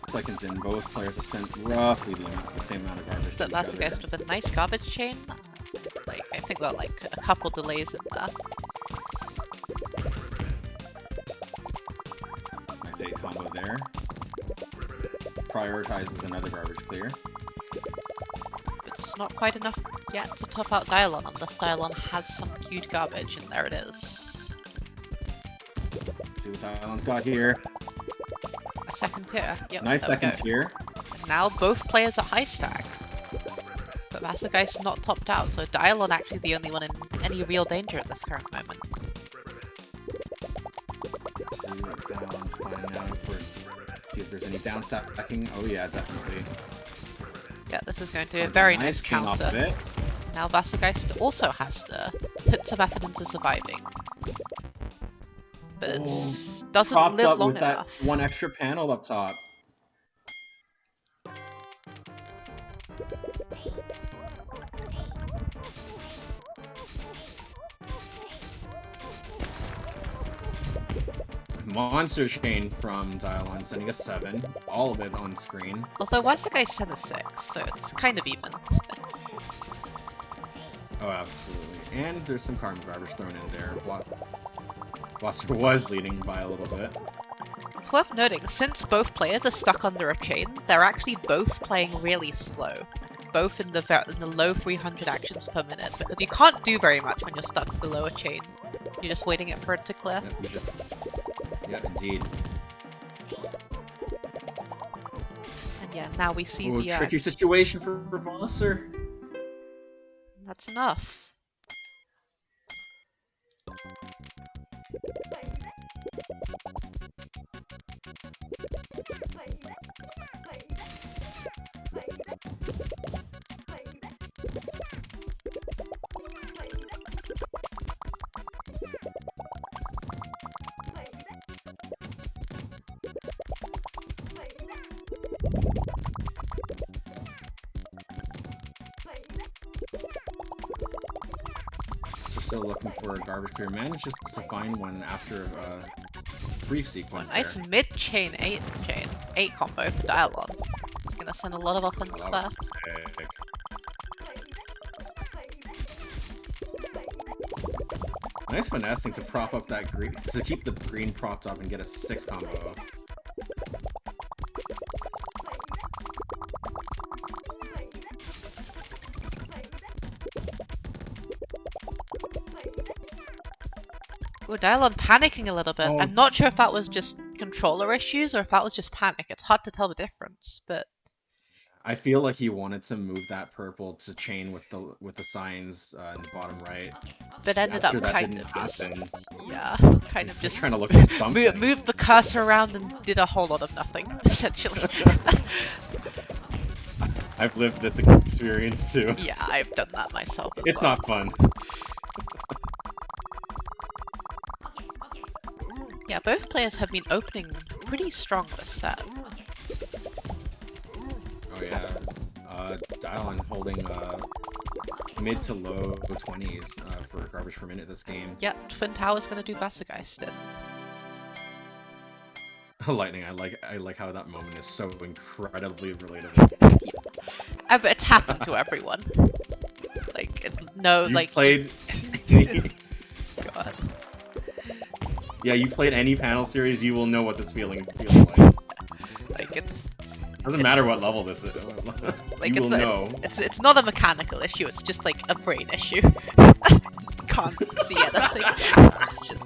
B: Seconds in, both players have sent roughly the same amount of garbage.
A: But that's the guys with a nice garbage chain. Like I think there are like a couple delays in there.
B: Nice 8 combo there. Prioritizes another garbage clear.
A: It's not quite enough yet to top out Dylon unless Dylon has some queued garbage, and there it is.
B: Let's see what Dylon's got here.
A: A second tier. Yep,
B: Nice
A: there we
B: seconds
A: go.
B: here.
A: And now both players are high stack. But Wassergeist not topped out, so Dylon actually the only one in any real danger at this current moment.
B: Let's see what Dylon's finding out for. See if there's any down stacking. Oh yeah, definitely.
A: Yeah, this is going to be a very nice
B: came off
A: counter.
B: of it.
A: Now Wassergeist also has to put some effort into surviving. But it doesn't
B: Propped
A: live
B: up
A: long
B: with
A: enough.
B: that one extra panel up top. Monster chain from Dylon, sending a 7. All of it on screen.
A: Although Wassergeist sent a 6, so it's kind of even.
B: Oh, absolutely. And there's some karma garbage thrown in there. Wasser was leading by a little bit.
A: It's worth noting, since both players are stuck under a chain, they're actually both playing really slow. Both in the low 300 actions per minute, because you can't do very much when you're stuck below a chain. You're just waiting for it to clear.
B: Yeah, indeed.
A: And yeah, now we see
B: Ooh,
A: the...
B: tricky situation for Wasser.
A: That's enough.
B: Still looking for a garbage clear. Manages to find one after a brief sequence.
A: Nice mid-chain 8 combo for Dylon. It's gonna send a lot of offense there.
B: Nice finessing to prop up that green, to keep the green propped up and get a 6 combo.
A: Ooh, Dylon panicking a little bit.
B: Oh.
A: I'm not sure if that was just controller issues or if that was just panic. It's hard to tell the difference, but
B: I feel like he wanted to move that purple to chain with the signs in the bottom right.
A: ended
B: After
A: up
B: that
A: kind
B: didn't
A: of
B: happen,
A: kind of
B: he's
A: just
B: trying to look for something.
A: moved the cursor around and did a whole lot of nothing, essentially.
B: I've lived this experience too.
A: Yeah, I've done that myself as
B: It's
A: well.
B: not fun.
A: Yeah, both players have been opening pretty strong this set.
B: Oh yeah. Dialon holding mid to low 20s for garbage per minute this game.
A: Yeah, Twin Tower's gonna do Vassergeist in.
B: Lightning, I like how that moment is so incredibly relatable.
A: But it's happened to everyone. Like, no,
B: You
A: like...
B: played...
A: God.
B: Yeah, you played any panel series, you will know what this feeling feels like.
A: Like, it's...
B: Doesn't matter what level this is.
A: Like,
B: you
A: it's
B: will
A: not,
B: know.
A: It's not a mechanical issue, it's just like a brain issue. Just can't see anything. It's just...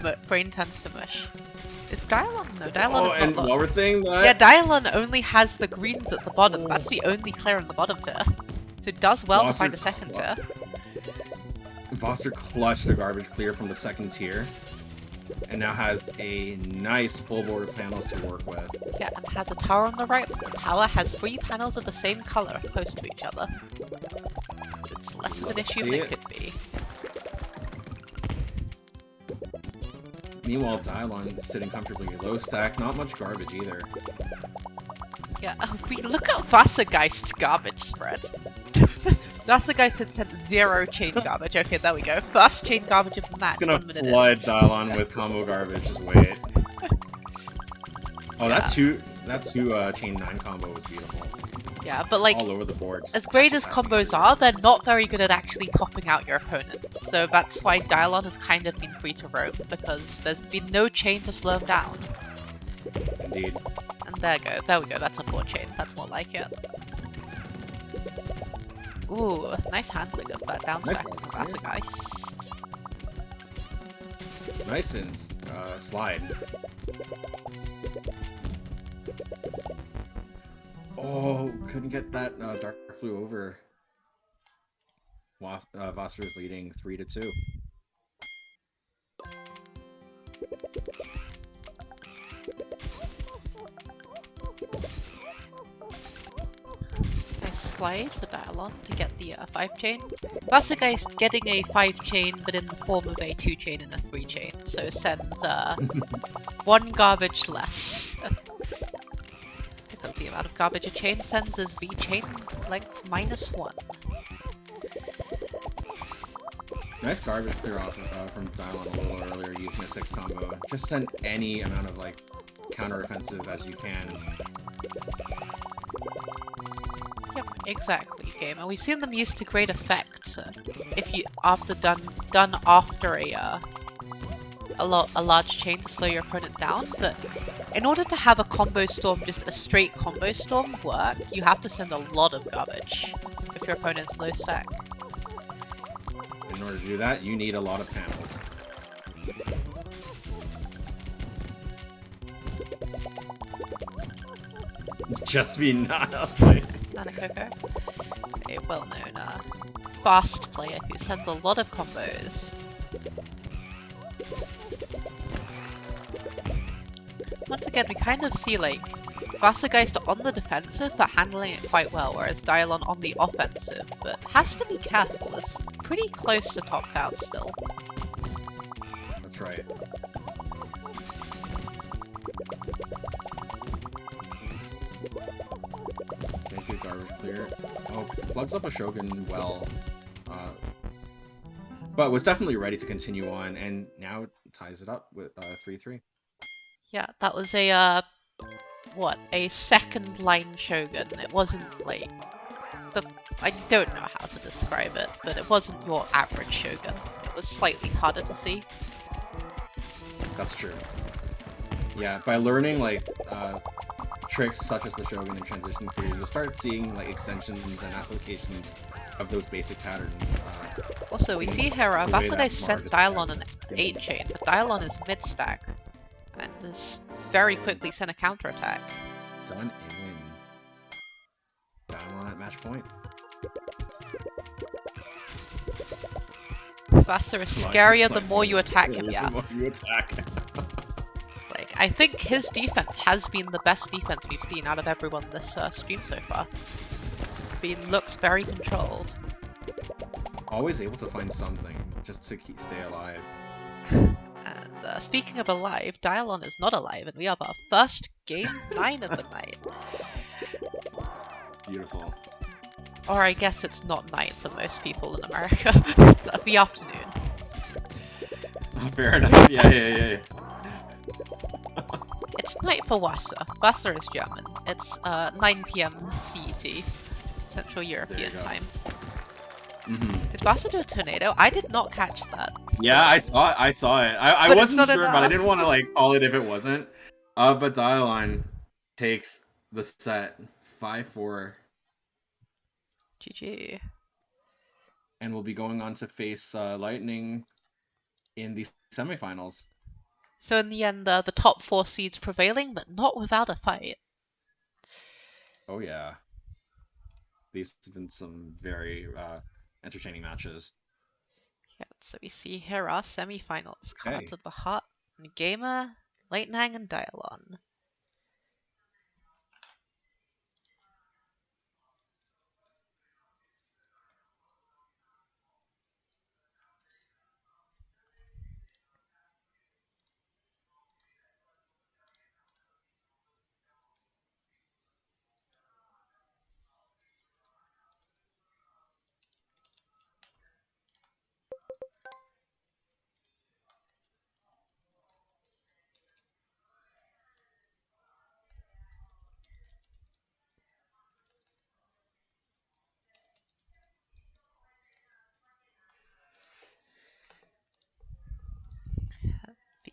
A: But brain tends to mush. Is Dialon? No, Dialon
B: Oh,
A: is
B: and
A: not
B: while we're saying that...
A: Yeah, Dialon only has the greens at the bottom. That's the only clear in the bottom tier. So it does well to find a second tier.
B: Voster clutched the garbage clear from the second tier. And now has a nice full board of panels to work with.
A: Yeah, and has a tower on the right, but the tower has 3 panels of the same color close to each other. It's less of an issue than it could be.
B: Meanwhile, Dialon sitting comfortably low stack, not much garbage either.
A: Yeah, look at Vassergeist's garbage spread. Vassergeist had sent 0 chain garbage. Okay, there we go. First chain garbage of the match.
B: Gonna flood Dialon with combo garbage, just wait. Oh,
A: Yeah.
B: that two chain 9 combo was beautiful.
A: Yeah, but like,
B: all over the board.
A: as great as combos are, they're not very good at actually topping out your opponent. So that's why Dialon has kind of been free to roam, because there's been no chain to slow him down.
B: Indeed.
A: And there we go, that's a 4 chain, that's more like it. Ooh, nice handling of that down stack from Vassergeist.
B: Nice and slide. Oh, couldn't get that dark blue over. Voster is leading 3-2.
A: Nice slide for Dialon to get the 5 chain. Vassergeist getting a 5 chain, but in the form of a 2 chain and a 3 chain, so sends 1 garbage less. Because the amount of garbage a chain sends is the chain length -1.
B: Nice garbage clear off from Dialon a little earlier using a 6 combo. Just send any amount of like counter-offensive as you can.
A: Yep, exactly, gamer. We've seen them used to great effect if you done after a large chain to slow your opponent down. But in order to have a combo storm, just a straight combo storm work, you have to send a lot of garbage if your opponent's low stack.
B: In order to do that, you need a lot of panels. Just be not up.
A: Nanakoko, a well-known fast player who sends a lot of combos. Once again, we kind of see like Vassergeist on the defensive but handling it quite well, whereas Dialon on the offensive, but has to be careful. It's pretty close to topped out still.
B: That's right. Thank you, garbage clear. Oh, plugs up a Shogun well. But was definitely ready to continue on, and now ties it up with 3-3.
A: Yeah, that was a a second line Shogun. It wasn't like I don't know how to describe it, but it wasn't your average Shogun. It was slightly harder to see.
B: That's true. Yeah, by learning like tricks such as the Shogun and transition theory, you'll start seeing like extensions and applications of those basic patterns.
A: Also, we see here Vassergeist sent Dialon an 8 chain, but Dialon is mid stack. And has very quickly sent a counterattack.
B: Done and win. Down at match point.
A: Vassar is scarier the more you attack him, yeah.
B: The more you attack.
A: Like, I think his defense has been the best defense we've seen out of everyone this stream so far. It's been looked very controlled.
B: Always able to find something just to stay alive.
A: And speaking of alive, Dialon is not alive, and we have our first game 9 of the night.
B: Beautiful.
A: Or I guess it's not night for most people in America. It's the afternoon.
B: Fair enough. Yeah.
A: It's night for Wasser. Wasser is German. It's 9 PM CET, Central European time. Did Wasser do a tornado? I did not catch that.
B: Yeah, I saw it. I wasn't sure, but I didn't want to like call it if it wasn't. But Dialon takes the set 5-4.
A: GG.
B: And will be going on to face Lightning in the semifinals.
A: So in the end, the top 4 seeds prevailing, but not without a fight.
B: Oh yeah. These have been some very entertaining matches.
A: Yeah, so we see here our semifinals.
B: Okay.
A: Cards of the Heart, Gamer, Lightning, and Dialon.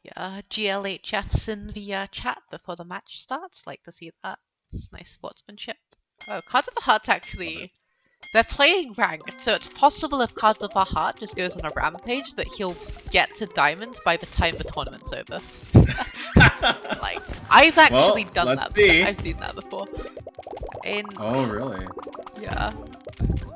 A: The GLHF's in the chat before the match starts. Like to see that. It's nice sportsmanship. Oh, Cards of the Heart's actually... They're playing ranked, so it's possible if Cards of the Heart just goes on a rampage that he'll get to Diamond by the time the tournament's over. Like, I've actually done that before. I've seen that before.
B: Oh, really?
A: Yeah.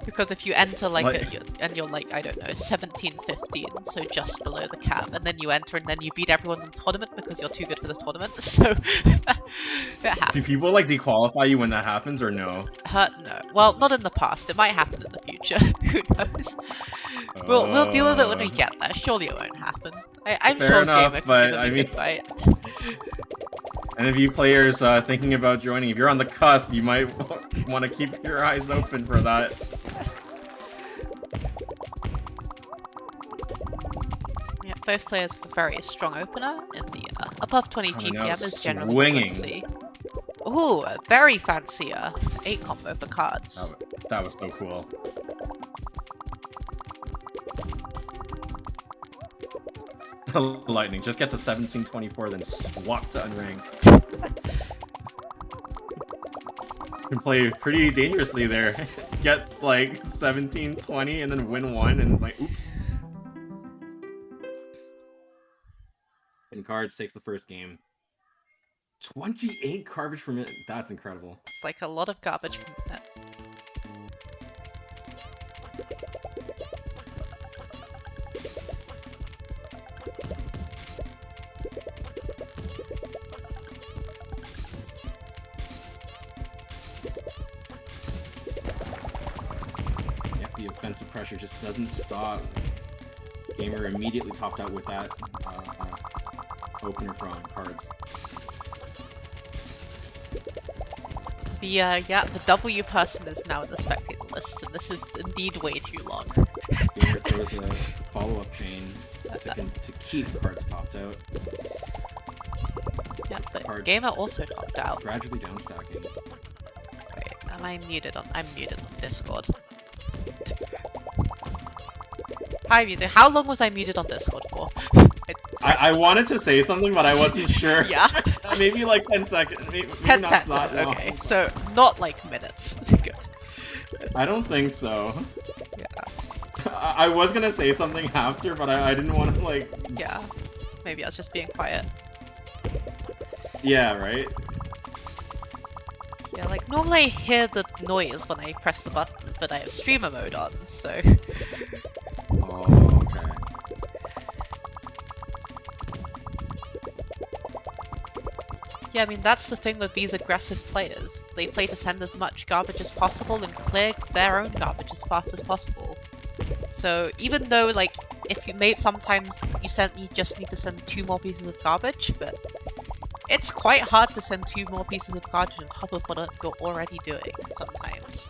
A: Because if you enter and you're like, I don't know, 17-15, so just below the cap, and then you enter and then you beat everyone in the tournament because you're too good for the tournament, so it happens.
B: Do people like dequalify you when that happens or no?
A: No. Well, not in the past. It might happen in the future. Who knows? We'll deal with it when we get there. Surely it won't happen. I'm
B: Fair
A: sure
B: enough,
A: Gamer
B: but
A: can
B: I mean,
A: fight.
B: And if you players thinking about joining, if you're on the cusp, you might want to keep your eyes open for that.
A: Yeah, both players have a very strong opener in the above 20 GPM is generally
B: swinging.
A: good to see. Ooh, a very fancy 8 combo for cards.
B: That was so cool. Lightning just get to 17-24, then swap to unranked. Can play pretty dangerously there. Get like 17-20 and then win one, and it's like, oops. And Cards takes the first game. 28 garbage per minute. That's incredible.
A: It's like a lot of garbage from that.
B: Yep, the offensive pressure just doesn't stop. Gamer immediately topped out with that opener from Cards.
A: The W person is now in the spectator list, and this is indeed way too long.
B: Gamer throws a follow-up chain to keep Cards topped out.
A: Yeah, but
B: Cards
A: Gamer also topped out.
B: gradually downstacking.
A: Wait, I'm muted on Discord. Hi, muted. How long was I muted on Discord for?
B: I wanted to say something, but I wasn't sure.
A: Yeah.
B: Maybe like 10 seconds. Maybe
A: 10
B: not
A: seconds.
B: that long.
A: Okay, so not like minutes. Good.
B: I don't think so.
A: Yeah.
B: I was gonna say something after, but I didn't want to like.
A: Yeah. Maybe I was just being quiet.
B: Yeah, right?
A: Yeah, like normally I hear the noise when I press the button, but I have streamer mode on, so...
B: Oh, okay.
A: Yeah, I mean, that's the thing with these aggressive players. They play to send as much garbage as possible and clear their own garbage as fast as possible. So even though, like, if you made sometimes you just need to send 2 more pieces of garbage, but it's quite hard to send 2 more pieces of garbage on top of what you're already doing sometimes.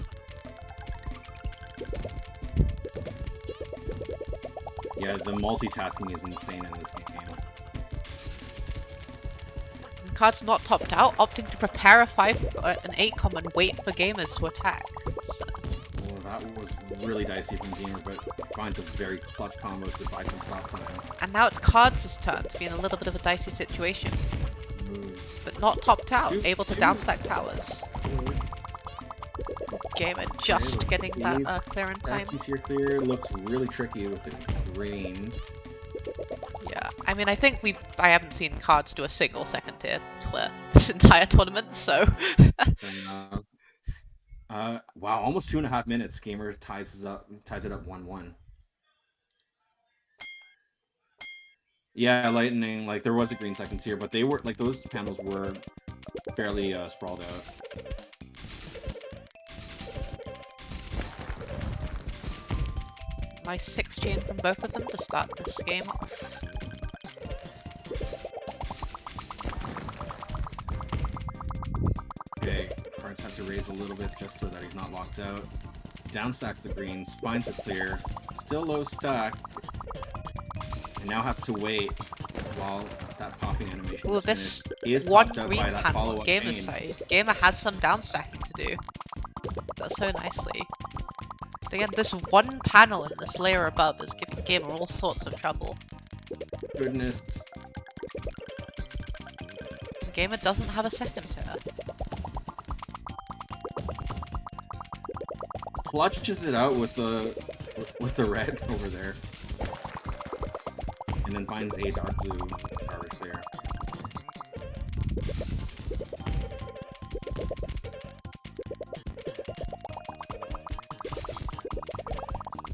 B: Yeah, the multitasking is insane in this game.
A: And cards not topped out, opting to prepare a 5 or an 8 com and wait for gamers to attack. So,
B: Well, that was really dicey from Gamer, but finds a very clutch combo to buy some stop time.
A: and now it's Cards' turn to be in a little bit of a dicey situation. But not topped out, able to downstack towers. Gamer just getting that clear in time.
B: That piece here clear looks really tricky with the greens.
A: Yeah, I mean, I haven't seen Cards do a single second tier clear this entire tournament, so...
B: Wow, almost 2.5 minutes. Gamer ties it up 1-1. Yeah, Lightning, like, there was a green second tier, but they were, like, those panels were fairly sprawled out.
A: Nice 6 chain from both of them to start this game off.
B: Okay, Cards has to raise a little bit just so that he's not locked out. Downstacks the greens, finds it clear, still low stack, and now has to wait while that popping animation
A: Ooh,
B: is
A: this
B: finished. He is
A: one
B: topped out
A: green
B: by that
A: panel,
B: follow-up
A: Gamer's
B: chain.
A: side. Gamer has some downstacking to do. Does so nicely. Again, this one panel in this layer above is giving Gamer all sorts of trouble.
B: Goodness.
A: Gamer doesn't have a second tier.
B: Clutches it out with the red over there. And then finds a dark blue garbage there.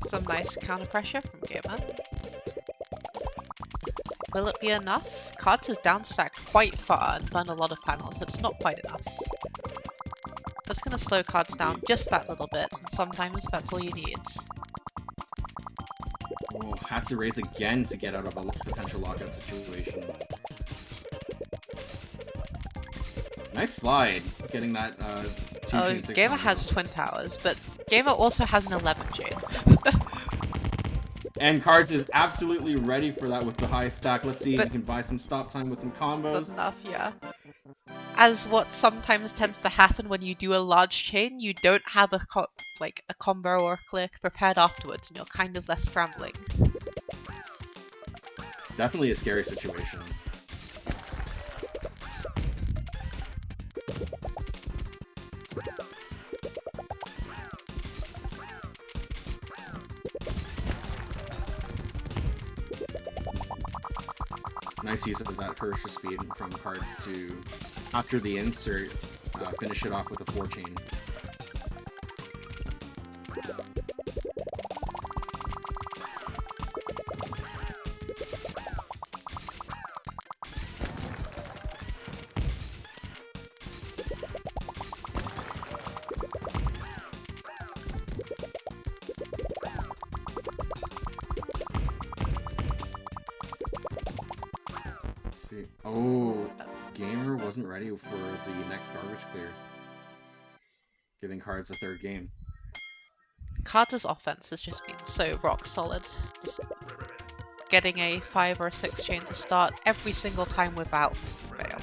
A: Some nice counter pressure from Gamer. Will it be enough? Cards has downstacked quite far and done a lot of panels, so it's not quite enough. That's gonna slow Cards down just that little bit, and sometimes that's all you need.
B: Oh, had to raise again to get out of a potential lockout situation. Nice slide, getting that 2 chain 6
A: Gamer
B: combo.
A: has twin towers, but Gamer also has an 11 chain.
B: And Cards is absolutely ready for that with the high stack. Let's see if
A: But-
B: he can buy some stop time with some
A: It's
B: combos.
A: not enough, yeah. As what sometimes tends to happen when you do a large chain, you don't have a combo or a click prepared afterwards, and you're kind of less scrambling.
B: Definitely a scary situation. Nice use of that first speed from Cards to, after the insert, finish it off with a 4 chain. See. Oh, Gamer wasn't ready for the next garbage clear. Giving Cards a 3rd game.
A: Carter's offense has just been so rock solid. Just getting a 5 or a 6 chain to start every single time without fail.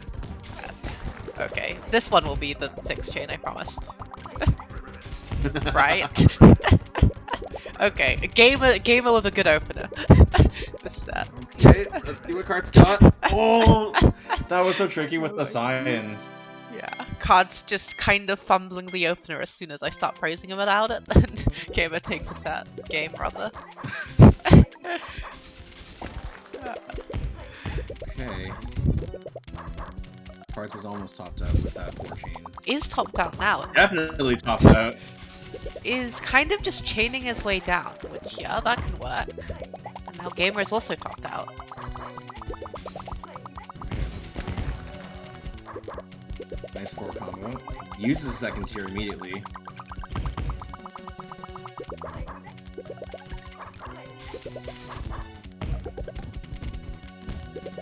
A: And, okay, this one will be the 6 chain, I promise. Right? Okay, a gamer with a good opener. This set.
B: Okay, let's see what Cards got. Oh, that was so tricky with the signs.
A: Yeah, Cards just kind of fumbling the opener as soon as I start praising him about it, and gamer takes a set. Game, brother.
B: Okay. Cards was almost topped out with that 4-chain.
A: Is topped out now.
B: Definitely topped out.
A: Is kind of just chaining his way down, which, yeah, that can work. And now Gamer is also topped out.
B: Nice 4 combo. Uses the second tier immediately.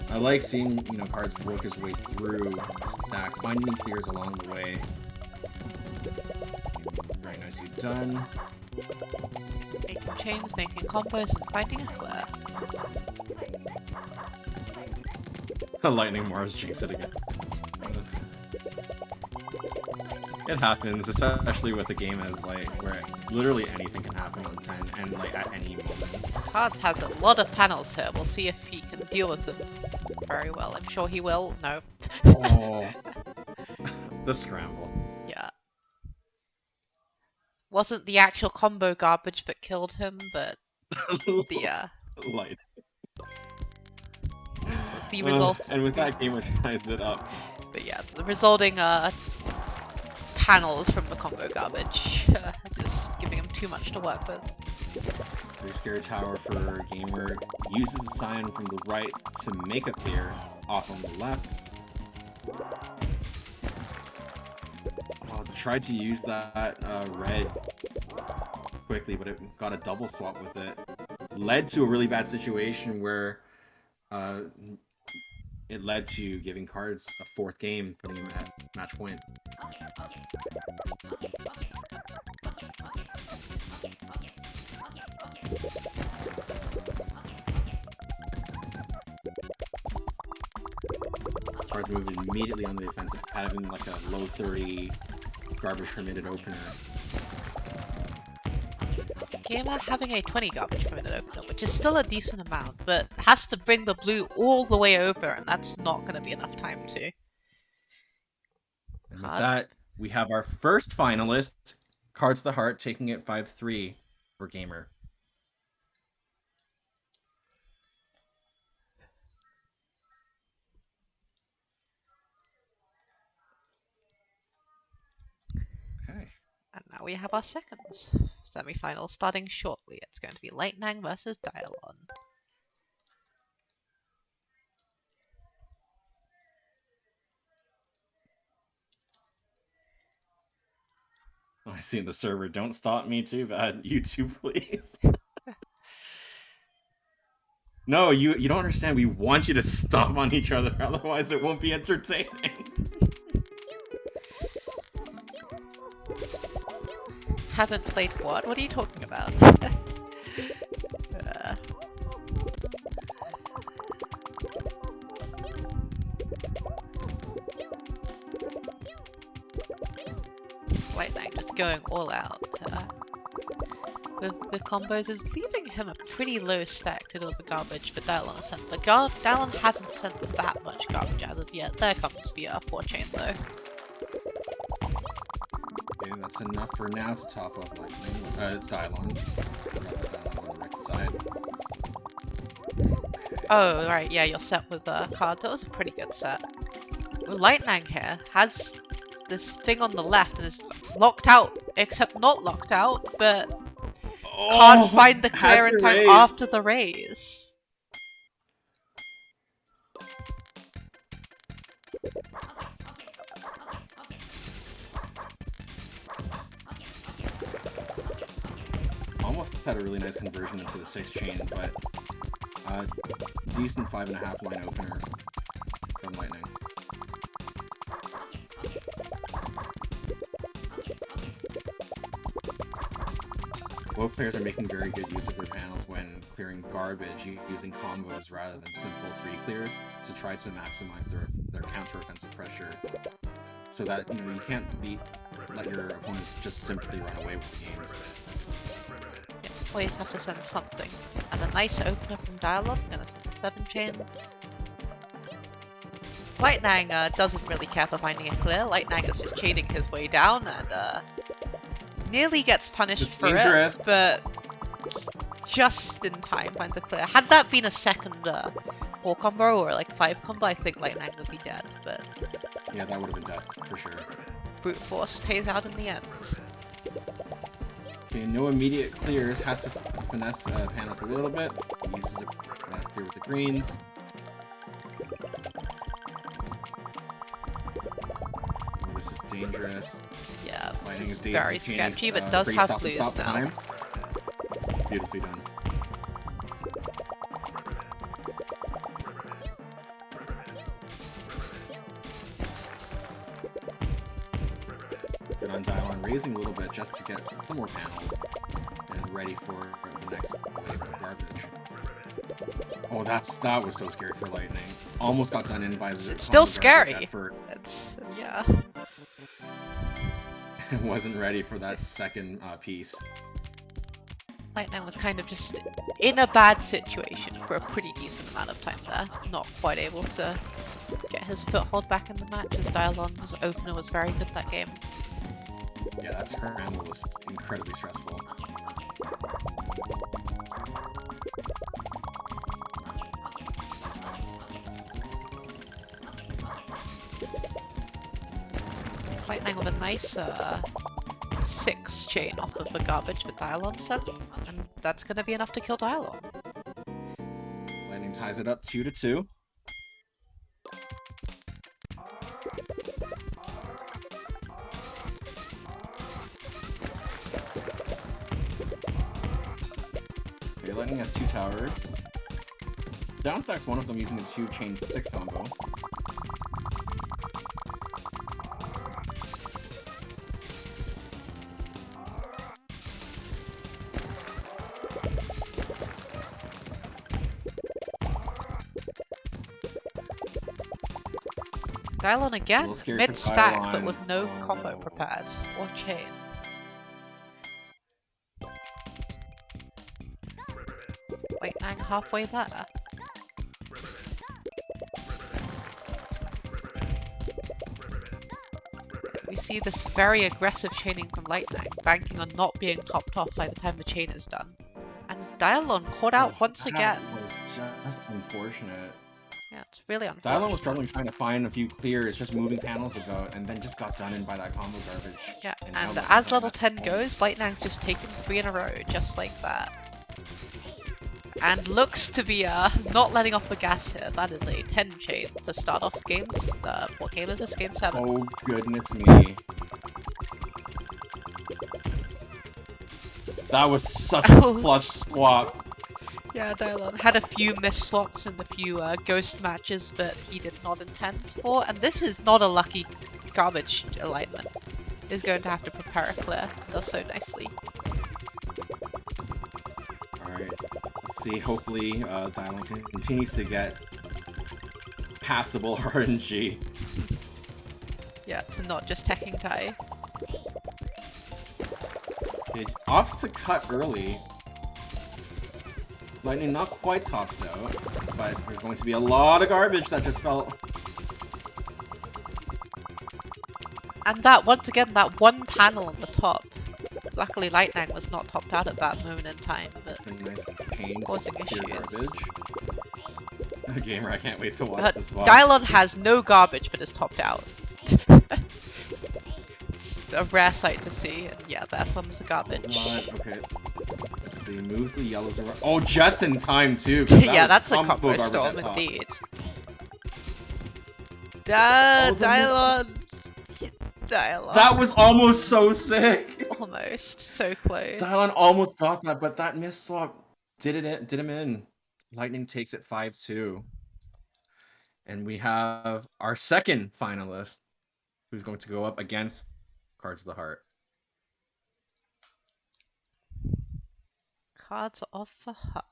B: I like seeing, Cards work his way through the stack, finding clears along the way. Very nicely done.
A: Making chains, making combos, and finding a clear.
B: Lightning Mars jinx it again. It happens, especially with a game as where literally anything can happen on 10 and at any moment.
A: Cards has a lot of panels here. We'll see if he can deal with them very well. I'm sure he will. No.
B: Oh. The scramble.
A: Yeah. Wasn't the actual combo garbage that killed him, but the
B: Light.
A: the result.
B: And with that, Gamer ties it up.
A: But yeah, the resulting panels from the combo garbage just giving him too much to work with.
B: Very scary tower for Gamer. Uses the Scion from the right to make a clear off on the left. Tried to use that red quickly, but it got a double swap with it. Led to a really bad situation where it led to giving Cards a 4th game, putting him at match point. Cards moving immediately on the offensive, having like a low 30 garbage permitted opener.
A: Gamer having a 20 garbage per minute opener, which is still a decent amount, but has to bring the blue all the way over, and that's not going to be enough time to.
B: And with that, we have our first finalist, Cards the Heart, taking it 5-3 for Gamer. Okay.
A: And now we have our second semi-final starting shortly. It's going to be Lightning versus Dialon.
B: I see in the server, don't stop me too bad. YouTube, please. No, you don't understand. We want you to stomp on each other, otherwise it won't be entertaining.
A: Haven't played what? What are you talking about? Lightning just going all out. With the combos is leaving him a pretty low stack to deliver garbage for Dialon has sent. But Dialon hasn't sent that much garbage as of yet. There comes the 4-chain though.
B: Okay, that's enough for now to top off Lightning. It's Dialon. Dialon's on the right side. Okay.
A: Oh, right, yeah, you're set with cards. That was a pretty good set. Lightning here has this thing on the left and is locked out, except not locked out, but can't find the clear in time after the raise.
B: Almost had a really nice conversion into the 6-chain, but decent 5.5 line opener from Lightning. Both players are making very good use of their panels when clearing garbage using combos rather than simple 3 clears to try to maximize their counter-offensive pressure. So that, you can't let your opponents just simply run away with the games.
A: Yeah, always have to send something. And a nice opener from Dialog, gonna send the 7-chain. Lightning doesn't really care for finding a clear. Lightning is just chaining his way down and nearly gets punished for it, but just in time finds a clear. Had that been a second 4 combo or like 5 combo, I think Lightning would be dead, but
B: Yeah, that would have been death for sure.
A: brute force pays out in the end.
B: Okay, no immediate clears. Has to finesse Panos a little bit. He uses it clear with the greens. This is dangerous.
A: Yeah,
B: Lightning
A: this is
B: is
A: very sketchy, but does have blues now.
B: Time. Beautifully done. Good on Dylon, raising a little bit just to get some more panels and ready for the next wave of garbage. Oh, that was so scary for Lightning. Almost got done in by the
A: It's still scary.
B: It's
A: yeah.
B: Wasn't ready for that second piece.
A: Lightning was kind of just in a bad situation for a pretty decent amount of time there. Not quite able to get his foothold back in the match as Dylon's opener was very good that game.
B: Yeah, that scramble was incredibly stressful.
A: Lightning with a nice 6 chain off of the garbage with Dylon sent, and that's going to be enough to kill Dylon.
B: Lightning ties it up 2-2. Okay, Lightning has 2 towers. Downstacks one of them using a 2-chain 6 combo.
A: Dylon again, mid-stack, but with no combo prepared, or chain. Lightning halfway there. We see this very aggressive chaining from Lightning, banking on not being topped off by the time the chain is done. And Dylon caught out once again.
B: That was just unfortunate.
A: Yeah, it's really unfortunate.
B: Dylon was struggling trying to find a few clears, just moving panels about, and then just got done in by that combo garbage.
A: Yeah, and as level 10 goes, Lightning's just taken 3 in a row, just like that. And looks to be not letting off the gas here. That is a 10 chain to start off games. What game is this? Game 7.
B: Oh, goodness me. That was such a clutch swap.
A: Yeah, Dylon had a few miss swaps in the few ghost matches that he did not intend for, and this is not a lucky garbage alignment. He's going to have to prepare a clear. Does so nicely.
B: Alright, let's see. Hopefully, Dylon continues to get passable RNG.
A: Yeah, to not just teching tie.
B: It opts to cut early. Lightning not quite topped out, but there's going to be a lot of garbage that just fell.
A: And that, once again, that one panel on the top. Luckily, Lightning was not topped out at that moment in time, but
B: Nice pain
A: causing issues.
B: Garbage. A gamer, I can't wait to watch this one.
A: Dylon has no garbage, but is topped out. It's a rare sight to see, and yeah, there comes the garbage.
B: Okay. Let's see, moves the yellows around. Oh, just in time too.
A: Yeah, that's a combo storm indeed. Dylon! Dylon.
B: That was almost so sick!
A: Almost. So close.
B: Dylon almost got that, but that miss swap did him in. Lightning takes it 5-2. And we have our second finalist, who's going to go up against Cards of the Heart.
A: Cards of the Heart.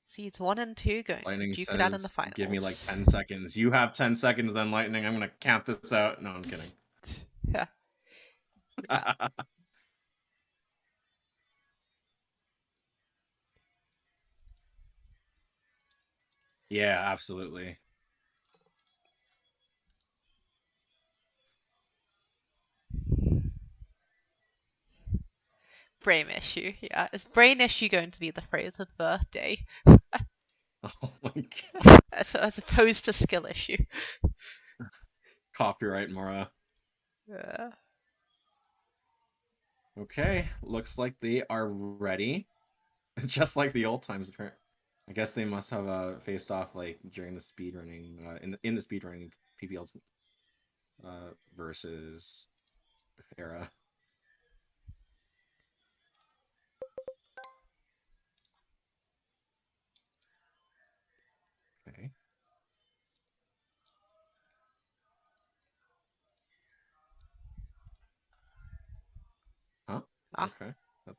A: Seeds 1 and 2 going
B: Lightning
A: to duke it out in the finals.
B: Give me like 10 seconds. You have 10 seconds then, Lightning. I'm going to count this out. No, I'm kidding.
A: Yeah. Yeah.
B: Yeah, absolutely.
A: Brain issue, yeah. Is brain issue going to be the phrase of the day?
B: Oh my god.
A: as opposed to skill issue.
B: Copyright, Mora.
A: Yeah.
B: Okay, looks like they are ready. Just like the old times, apparently. I guess they must have faced off like during the speedrunning, in the speedrunning PPLs versus era. Okay. Huh?
A: Ah,
B: Okay.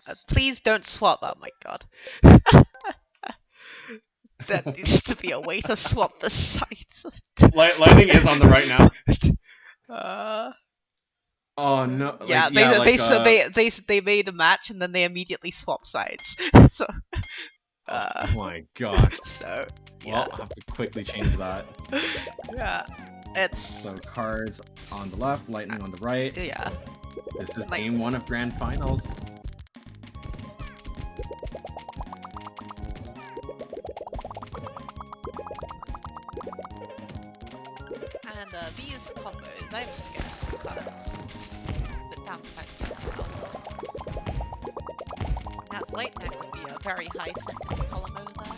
B: That's
A: please don't swap. Oh my god. There needs to be a way to swap the sides.
B: Lightning is on the right now.
A: Uh,
B: Oh no! Like
A: yeah,
B: yeah, like
A: they made a match and then they immediately swap sides. So,
B: oh
A: uh,
B: my gosh.
A: so yeah,
B: Well, I'll have to quickly change that.
A: yeah, it's
B: So cards on the left, lightning on the right.
A: yeah.
B: This is
A: Like-
B: game 1 of grand finals.
A: And these combos, I'm scared because the downside's not well. That lightning would be a very high second column over there.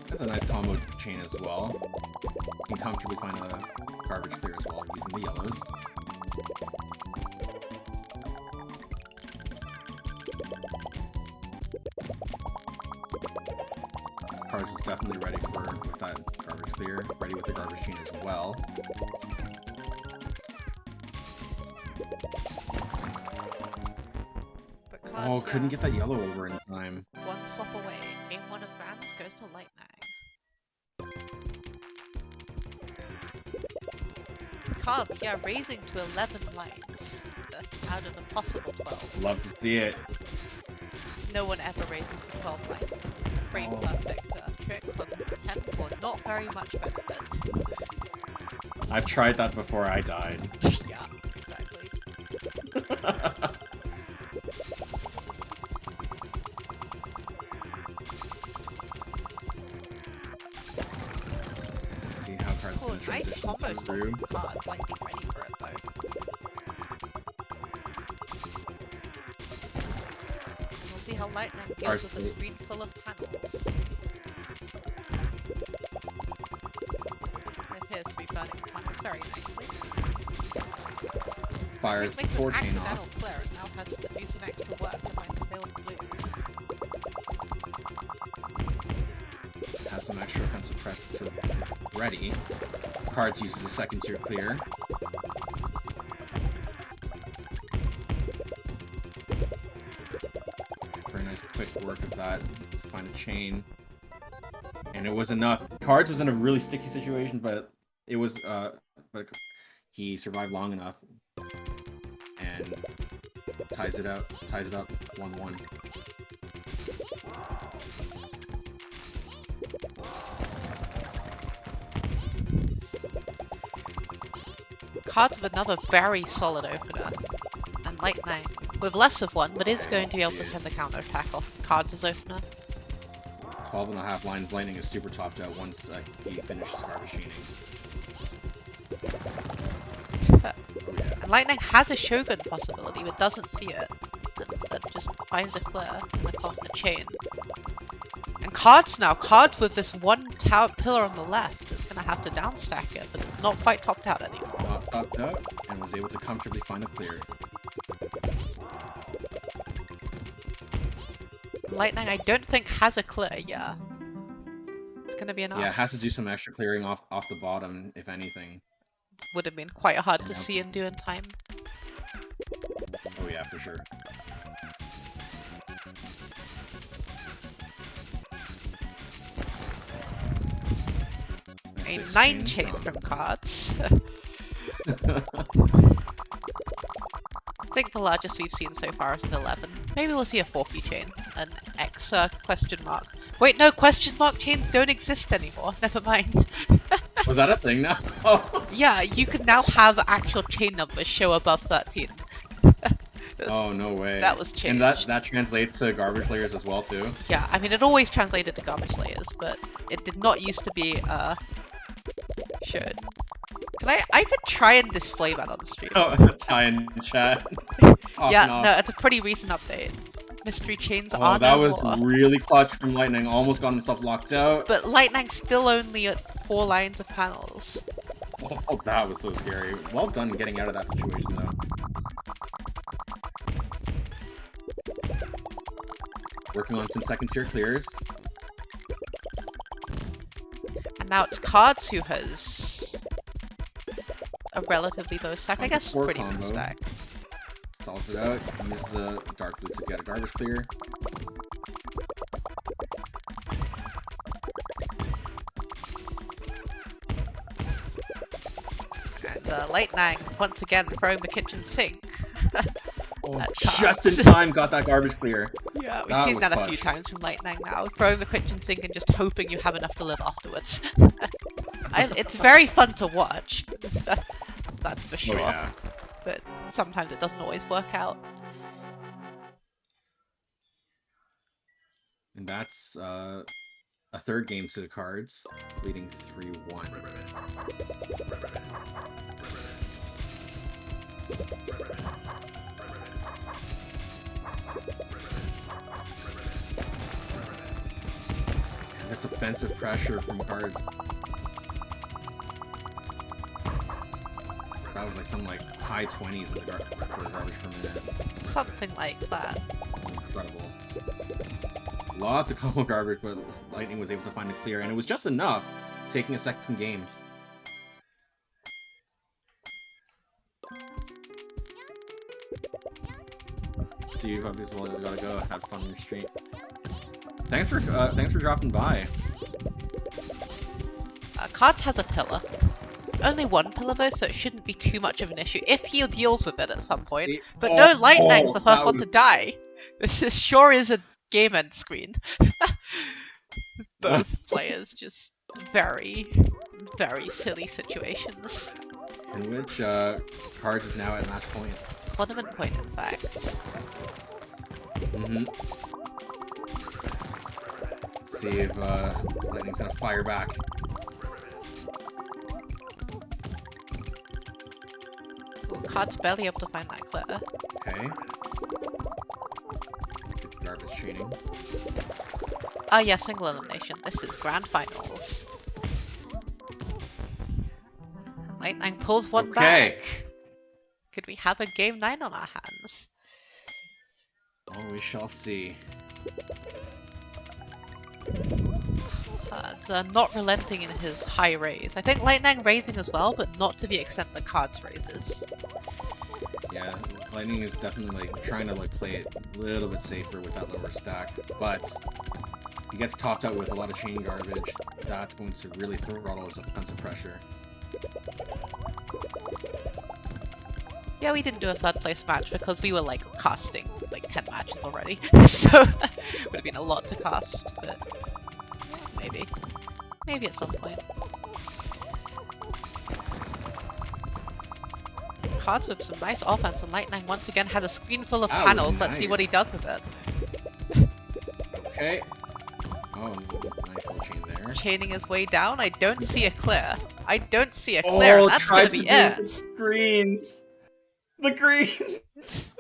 B: That's a nice combo chain as well. You can comfortably find a garbage clear as well using the yellows. Cards was definitely ready with that garbage clear, ready with the garbage chain as well.
A: But
B: Oh,
A: cards,
B: couldn't get that yellow over in time.
A: one swap away. Game 1 of Grands goes to lightning. Cards, yeah, raising to 11 lines out of a possible 12.
B: Love to see it.
A: No one ever raises to 12 lines. Frame perfect trick for 10 for not very much benefit.
B: I've tried that before I died.
A: Yeah, exactly.
B: Let's see how cards
A: Oh,
B: gonna
A: nice
B: transition
A: combo
B: through.
A: cards, like being ready for it though. We'll see how lightning deals with a screen full of panels. It appears to be burning the panels very nicely.
B: Fires
A: Makes an
B: 4 chain
A: accidental
B: off.
A: flare and now has to do some extra work to find the failed blues.
B: Has some extra offensive pressure ready. Cards uses the second tier clear. Very nice quick work of that to find a chain. And it was enough. Cards was in a really sticky situation, but it was but he survived long enough and ties it up 1-1.
A: Cards with another very solid opener. And lightning with less of one, but is going to be able to send a counter attack off cards as opener.
B: 12.5 lines. Lightning is super topped out once he finishes garbage chaining. Oh yeah.
A: And lightning has a shogun possibility, but doesn't see it. Instead, just finds a clear and a chain. And cards now, cards with this one pillar on the left is gonna have to downstack it, but it's not quite topped out anymore.
B: Not topped out, and was able to comfortably find a clear.
A: Lightning, I don't think has a clear. Yeah, it's gonna be enough.
B: Yeah, has to do some extra clearing off the bottom, if anything.
A: Would have been quite hard to see and do in time.
B: Oh yeah, for sure.
A: A 9 chain from cards. I think the largest we've seen so far is an 11. Maybe we'll see a 4P chain. An X question mark. Wait, no, question mark chains don't exist anymore. Never mind.
B: Was that a thing now? Oh.
A: Yeah, you can now have actual chain numbers show above 13.
B: Oh, no
A: That
B: way.
A: was
B: And
A: changed.
B: that translates to garbage layers as well, too?
A: Yeah, I mean, it always translated to garbage layers, but it did not used to be, should. I could try and display that on the stream.
B: Oh, tie in chat. Off
A: Yeah,
B: and off.
A: no, it's a pretty recent update. Mystery chains
B: Oh,
A: are
B: that
A: no
B: was
A: more.
B: really clutch from Lightning. Almost got himself locked out.
A: But Lightning's still only at 4 lines of panels.
B: Oh, that was so scary. Well done getting out of that situation, though. Working on some second tier clears.
A: And now it's Cards who has a relatively low stack. I
B: On
A: guess
B: four
A: pretty good
B: combo.
A: stack.
B: Stalls it out. Use the Dark Boot to get a garbage clear.
A: And Lightning once again throwing the kitchen sink.
B: Oh,
A: At
B: just
A: Cards.
B: in time got that garbage clear.
A: Yeah, we've
B: That
A: seen
B: was
A: that a few
B: clutch.
A: times from Lightning now. Throwing the kitchen sink and just hoping you have enough to live afterwards. It's very fun to watch. That's for sure.
B: Oh, yeah.
A: But sometimes it doesn't always work out.
B: And that's a third game to the Cards, leading 3-1. And this offensive pressure from Cards. That was like some high 20s in the garbage per minute.
A: Something like that.
B: Incredible. Lots of combo garbage, but Lightning was able to find a clear, and it was just enough, taking a second game. See you guys, well, you gotta go have fun on your stream. Thanks for dropping by.
A: Cards has a pillar. Only one pillar though, so it shouldn't be too much of an issue if he deals with it at some point.
B: See?
A: But no,
B: Oh,
A: Lightning's the first
B: that
A: one to die. This is sure is a game end screen. Both players just very, very silly situations.
B: In which Cards is now at match point.
A: Tournament point, in fact.
B: Mm-hmm. Let's see if Lightning's gonna fire back.
A: Ooh, Card's barely able to find that clear.
B: Okay. Good garbage training.
A: Ah, yeah, single elimination. This is grand finals. Lightning pulls one back. Could we have a game 9 on our hands?
B: Oh, we shall see.
A: It's not relenting in his high raise. I think Lightning raising as well, but not to the extent the Cards raises.
B: Yeah, Lightning is definitely trying to play it a little bit safer with that lower stack, but if he gets topped out with a lot of chain garbage, that's going to really throttle his offensive pressure.
A: Yeah, we didn't do a third place match because we were casting 10 matches already, so it would have been a lot to cast, but maybe. Maybe at some point. Cards with some nice offense, and Lightning once again has a screen full of
B: That was
A: panels. Let's see what he does with it.
B: Okay. Oh, nice little chain there.
A: Chaining his way down. I don't see a clear. I don't see a clear, and that's gonna be it.
B: Greens. The greens.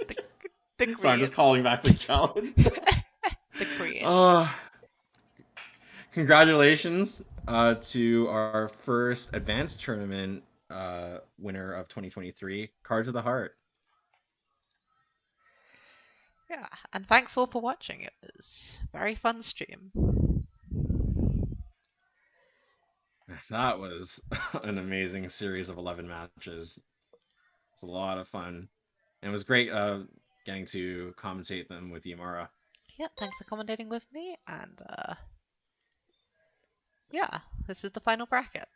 A: The green.
B: Sorry, I'm just calling back the challenge.
A: The green.
B: Congratulations to our first advanced tournament winner of 2023, Cards of the Heart.
A: Yeah, and thanks all for watching. It was a very fun stream.
B: That was an amazing series of 11 matches. It was a lot of fun. And it was great getting to commentate them with Yamara.
A: Yeah, thanks for commentating with me, and yeah, this is the final bracket.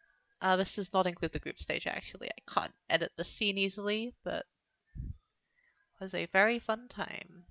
A: This does not include the group stage, actually. I can't edit the scene easily, but it was a very fun time.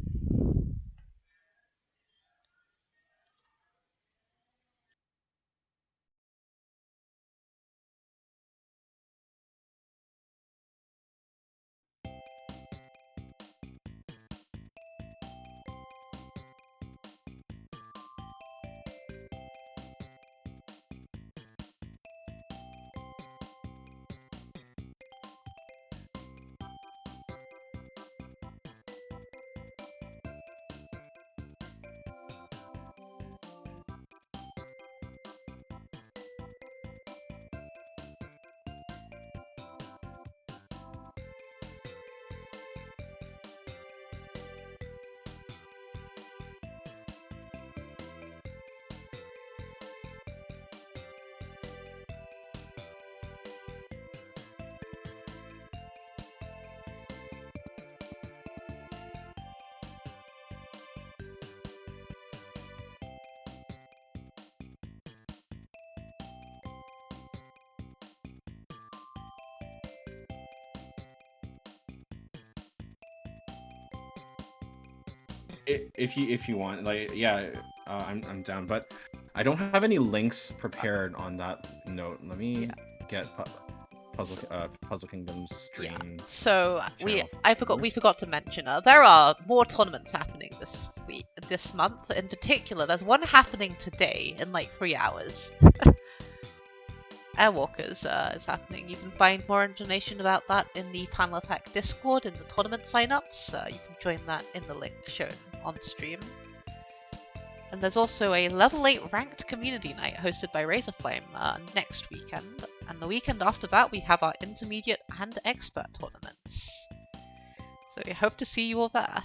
B: if you want, like, yeah, I'm down, but I don't have any links prepared on that note. Let me
A: Yeah.
B: get Puzzle Kingdom's
A: Yeah.
B: stream
A: So
B: channel
A: we
B: first.
A: forgot to mention there are more tournaments happening this month. In particular, there's one happening today in like 3 hours. Airwalkers is happening. You can find more information about that in the Panel Attack Discord in the tournament signups. You can join that in the link shown on stream. And there's also a level 8 ranked community night hosted by Razorflame next weekend. And the weekend after that, we have our intermediate and expert tournaments. So we hope to see you all there.